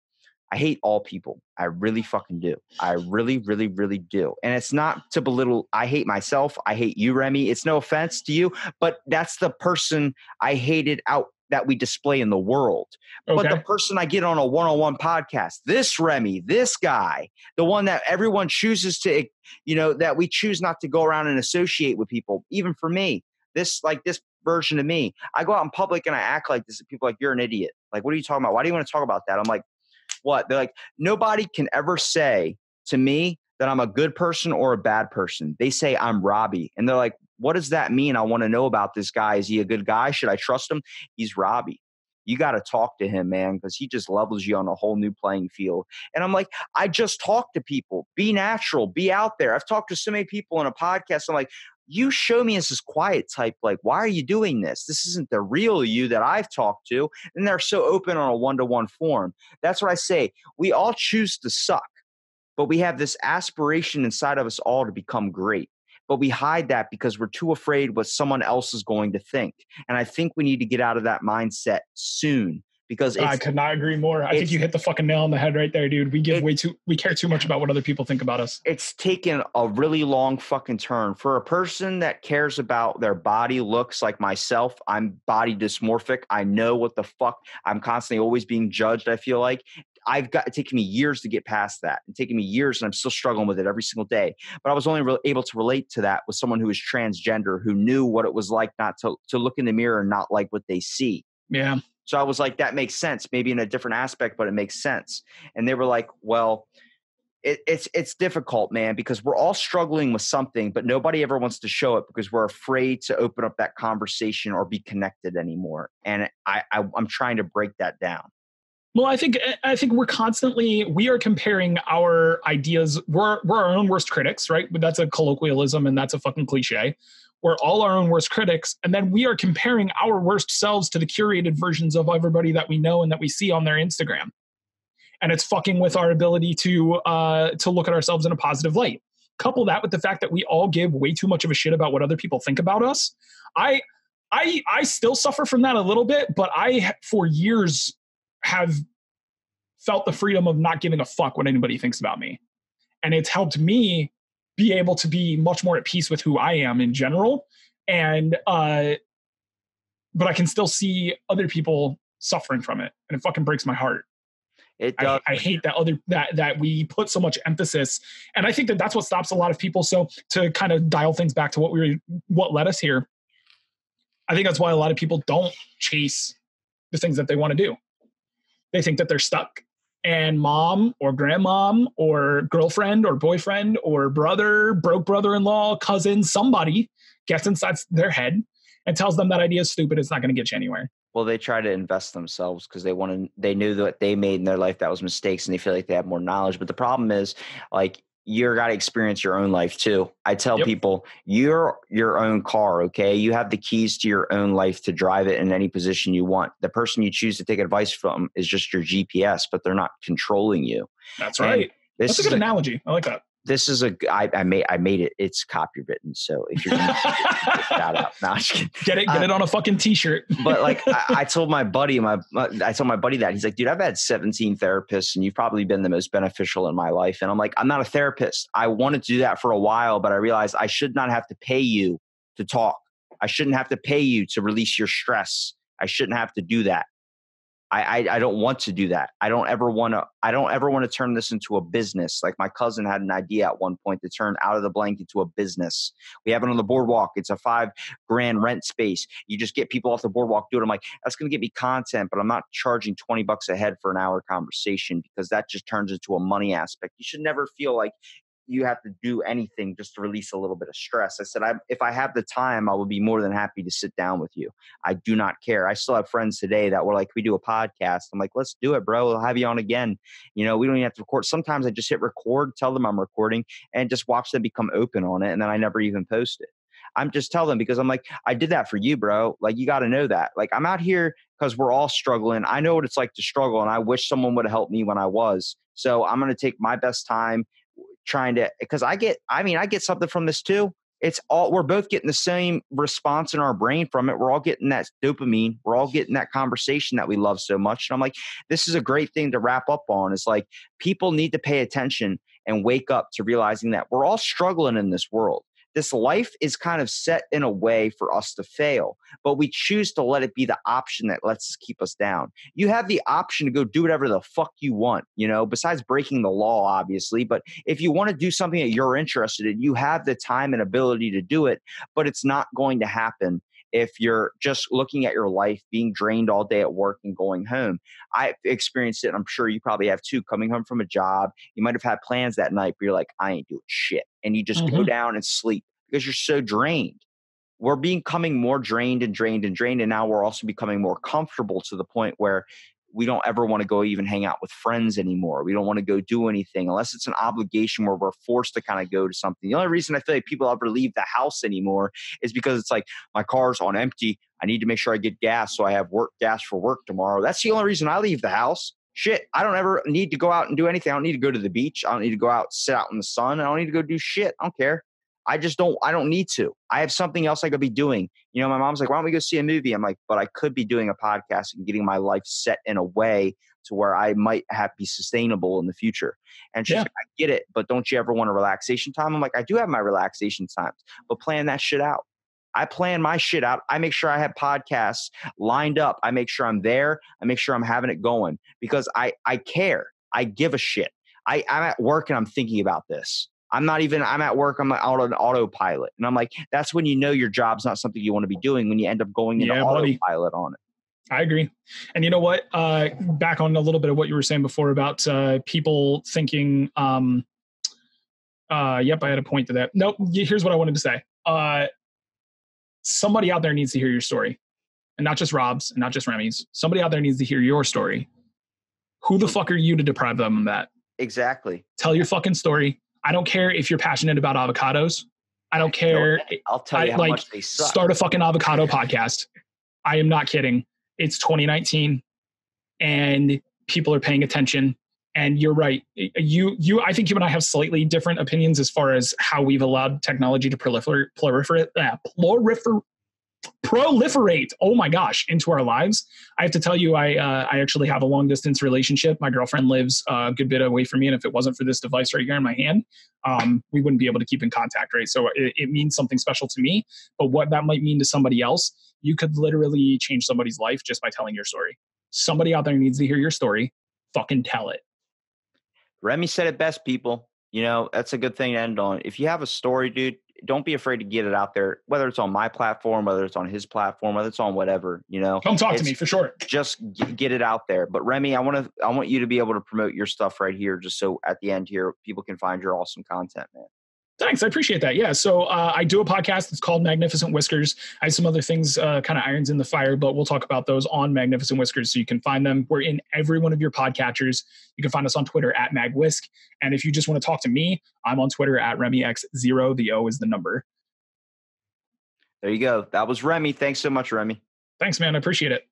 I hate all people. I really fucking do. I really, really, really do. And it's not to belittle. I hate myself. I hate you, Remy. It's no offense to you, but that's the person I hated out that we display in the world. Okay. But the person I get on a one-on-one podcast, this Remy, this guy, the one that everyone chooses to, that we choose not to go around and associate with people. Even for me, this version of me, I go out in public and I act like this. People are like, you're an idiot. Like, what are you talking about? Why do you want to talk about that? I'm like, what? They're like, nobody can ever say to me that I'm a good person or a bad person. They say I'm Robbie. And they're like, what does that mean? I want to know about this guy. Is he a good guy? Should I trust him? He's Robbie. You got to talk to him, man, because he just levels you on a whole new playing field. And I'm like, I just talk to people. Be natural. Be out there. I've talked to so many people in a podcast. I'm like, you show me as this quiet type. Like, why are you doing this? This isn't the real you that I've talked to. And they're so open on a one-to-one form. That's what I say. We all choose to suck, but we have this aspiration inside of us all to become great. But we hide that because we're too afraid what someone else is going to think. And I think we need to get out of that mindset soon. Because I could not agree more. I think you hit the fucking nail on the head right there, dude. We care too much about what other people think about us. It's taken a really long fucking turn for a person that cares about their body looks like myself. I'm body dysmorphic. I know what the fuck. I'm constantly always being judged. I feel like it's taken me years to get past that. It's taken me years and I'm still struggling with it every single day. But I was only able to relate to that with someone who is transgender, who knew what it was like not to look in the mirror and not like what they see. Yeah. So I was like, that makes sense, maybe in a different aspect, but it makes sense. And they were like, well, it's difficult, man, because we're all struggling with something, but nobody ever wants to show it because we're afraid to open up that conversation or be connected anymore. And I'm trying to break that down. Well, I think we are comparing our ideas. We're our own worst critics, right? But that's a colloquialism and that's a fucking cliche. We're all our own worst critics. And then we are comparing our worst selves to the curated versions of everybody that we know and that we see on their Instagram. And it's fucking with our ability to look at ourselves in a positive light. Couple that with the fact that we all give way too much of a shit about what other people think about us. I still suffer from that a little bit, but I, for years, have felt the freedom of not giving a fuck what anybody thinks about me. And it's helped me be able to be much more at peace with who I am in general. And, but I can still see other people suffering from it. And it fucking breaks my heart. It does. I hate that we put so much emphasis. And I think that that's what stops a lot of people. So to kind of dial things back to what led us here, I think that's why a lot of people don't chase the things that they want to do. They think that they're stuck. And mom or grandmom or girlfriend or boyfriend or brother, broke brother-in-law, cousin, somebody gets inside their head and tells them that idea is stupid. It's not going to get you anywhere. Well, they try to invest themselves because they knew that they made in their life that was mistakes and they feel like they have more knowledge. But the problem is, like, you got to experience your own life too. I tell people, you're your own car, okay? You have the keys to your own life to drive it in any position you want. The person you choose to take advice from is just your GPS, but they're not controlling you. That's right. That's a good analogy. I like that. This is I made it. It's copywritten. So if you're gonna shout out, no, get it on a fucking t-shirt. But like I told my buddy, that he's like, dude, I've had 17 therapists and you've probably been the most beneficial in my life. And I'm like, I'm not a therapist. I wanted to do that for a while, but I realized I should not have to pay you to talk. I shouldn't have to pay you to release your stress. I shouldn't have to do that. I don't want to do that. I don't ever want to turn this into a business. Like my cousin had an idea at one point to turn Out of the Blank into a business. We have it on the boardwalk. It's a $5,000 rent space. You just get people off the boardwalk, do it. I'm like, that's going to get me content, but I'm not charging $20 a head for an hour conversation because that just turns into a money aspect. You should never feel like you have to do anything just to release a little bit of stress. I said, if I have the time, I will be more than happy to sit down with you. I do not care. I still have friends today that were like, we do a podcast. I'm like, let's do it, bro. We'll have you on again. We don't even have to record. Sometimes I just hit record, tell them I'm recording and just watch them become open on it. And then I never even post it. I'm just telling them because I'm like, I did that for you, bro. Like, you got to know that. Like, I'm out here because we're all struggling. I know what it's like to struggle, and I wish someone would have helped me when I was. So I'm going to take my best time trying to, because I get something from this too. We're both getting the same response in our brain from it. We're all getting that dopamine. We're all getting that conversation that we love so much. And I'm like, this is a great thing to wrap up on. It's like, people need to pay attention and wake up to realizing that we're all struggling in this world. This life is kind of set in a way for us to fail, but we choose to let it be the option that lets us keep us down. You have the option to go do whatever the fuck you want, besides breaking the law, obviously. But if you want to do something that you're interested in, you have the time and ability to do it, but it's not going to happen if you're just looking at your life being drained all day at work and going home. I've experienced it, and I'm sure you probably have too, coming home from a job. You might have had plans that night, but you're like, I ain't doing shit. And you just go down and sleep because you're so drained. We're becoming more drained and drained and drained. And now we're also becoming more comfortable to the point where we don't ever want to go even hang out with friends anymore. We don't want to go do anything unless it's an obligation where we're forced to kind of go to something. The only reason I feel like people ever leave the house anymore is because it's like, my car's on empty. I need to make sure I get gas so I have gas for work tomorrow. That's the only reason I leave the house. Shit, I don't ever need to go out and do anything. I don't need to go to the beach. I don't need to go out, sit out in the sun. I don't need to go do shit. I don't care. I don't need to. I have something else I could be doing. My mom's like, why don't we go see a movie? I'm like, but I could be doing a podcast and getting my life set in a way to where I might be sustainable in the future. And she's like, I get it, but don't you ever want a relaxation time? I'm like, I do have my relaxation times, but plan that shit out. I plan my shit out. I make sure I have podcasts lined up. I make sure I'm there. I make sure I'm having it going because I care. I give a shit. I'm at work and I'm thinking about this. I'm at work, I'm out on autopilot. And I'm like, that's when your job's not something you want to be doing, when you end up going into autopilot on it. I agree. And you know what? Back on a little bit of what you were saying before about people thinking, yep, I had a point to that. Nope, here's what I wanted to say. Somebody out there needs to hear your story. And not just Rob's and not just Remy's. Somebody out there needs to hear your story. Who the fuck are you to deprive them of that? Exactly. Tell your fucking story. I don't care if you're passionate about avocados. I don't care. I'll tell you how much they suck. Start a fucking avocado podcast. I am not kidding. It's 2019 and people are paying attention. And you're right. I think you and I have slightly different opinions as far as how we've allowed technology to proliferate, oh my gosh, into our lives. I have to tell you, I actually have a long distance relationship. My girlfriend lives a good bit away from me. And if it wasn't for this device right here in my hand, we wouldn't be able to keep in contact, right? So it means something special to me, but what that might mean to somebody else, you could literally change somebody's life just by telling your story. Somebody out there needs to hear your story. Fucking tell it. Remy said it best, people. That's a good thing to end on. If you have a story, dude, don't be afraid to get it out there, whether it's on my platform, whether it's on his platform, whether it's on whatever, Come talk to me for sure. Just get it out there. But Remy, I want you to be able to promote your stuff right here, just so at the end here, people can find your awesome content, man. Thanks. I appreciate that. Yeah. So I do a podcast. It's called Magnificent Whiskers. I have some other things, kind of irons in the fire, but we'll talk about those on Magnificent Whiskers. So you can find them. We're in every one of your podcatchers. You can find us on Twitter at MagWhisk. And if you just want to talk to me, I'm on Twitter at RemyX0. The O is the number. There you go. That was Remy. Thanks so much, Remy. Thanks, man. I appreciate it.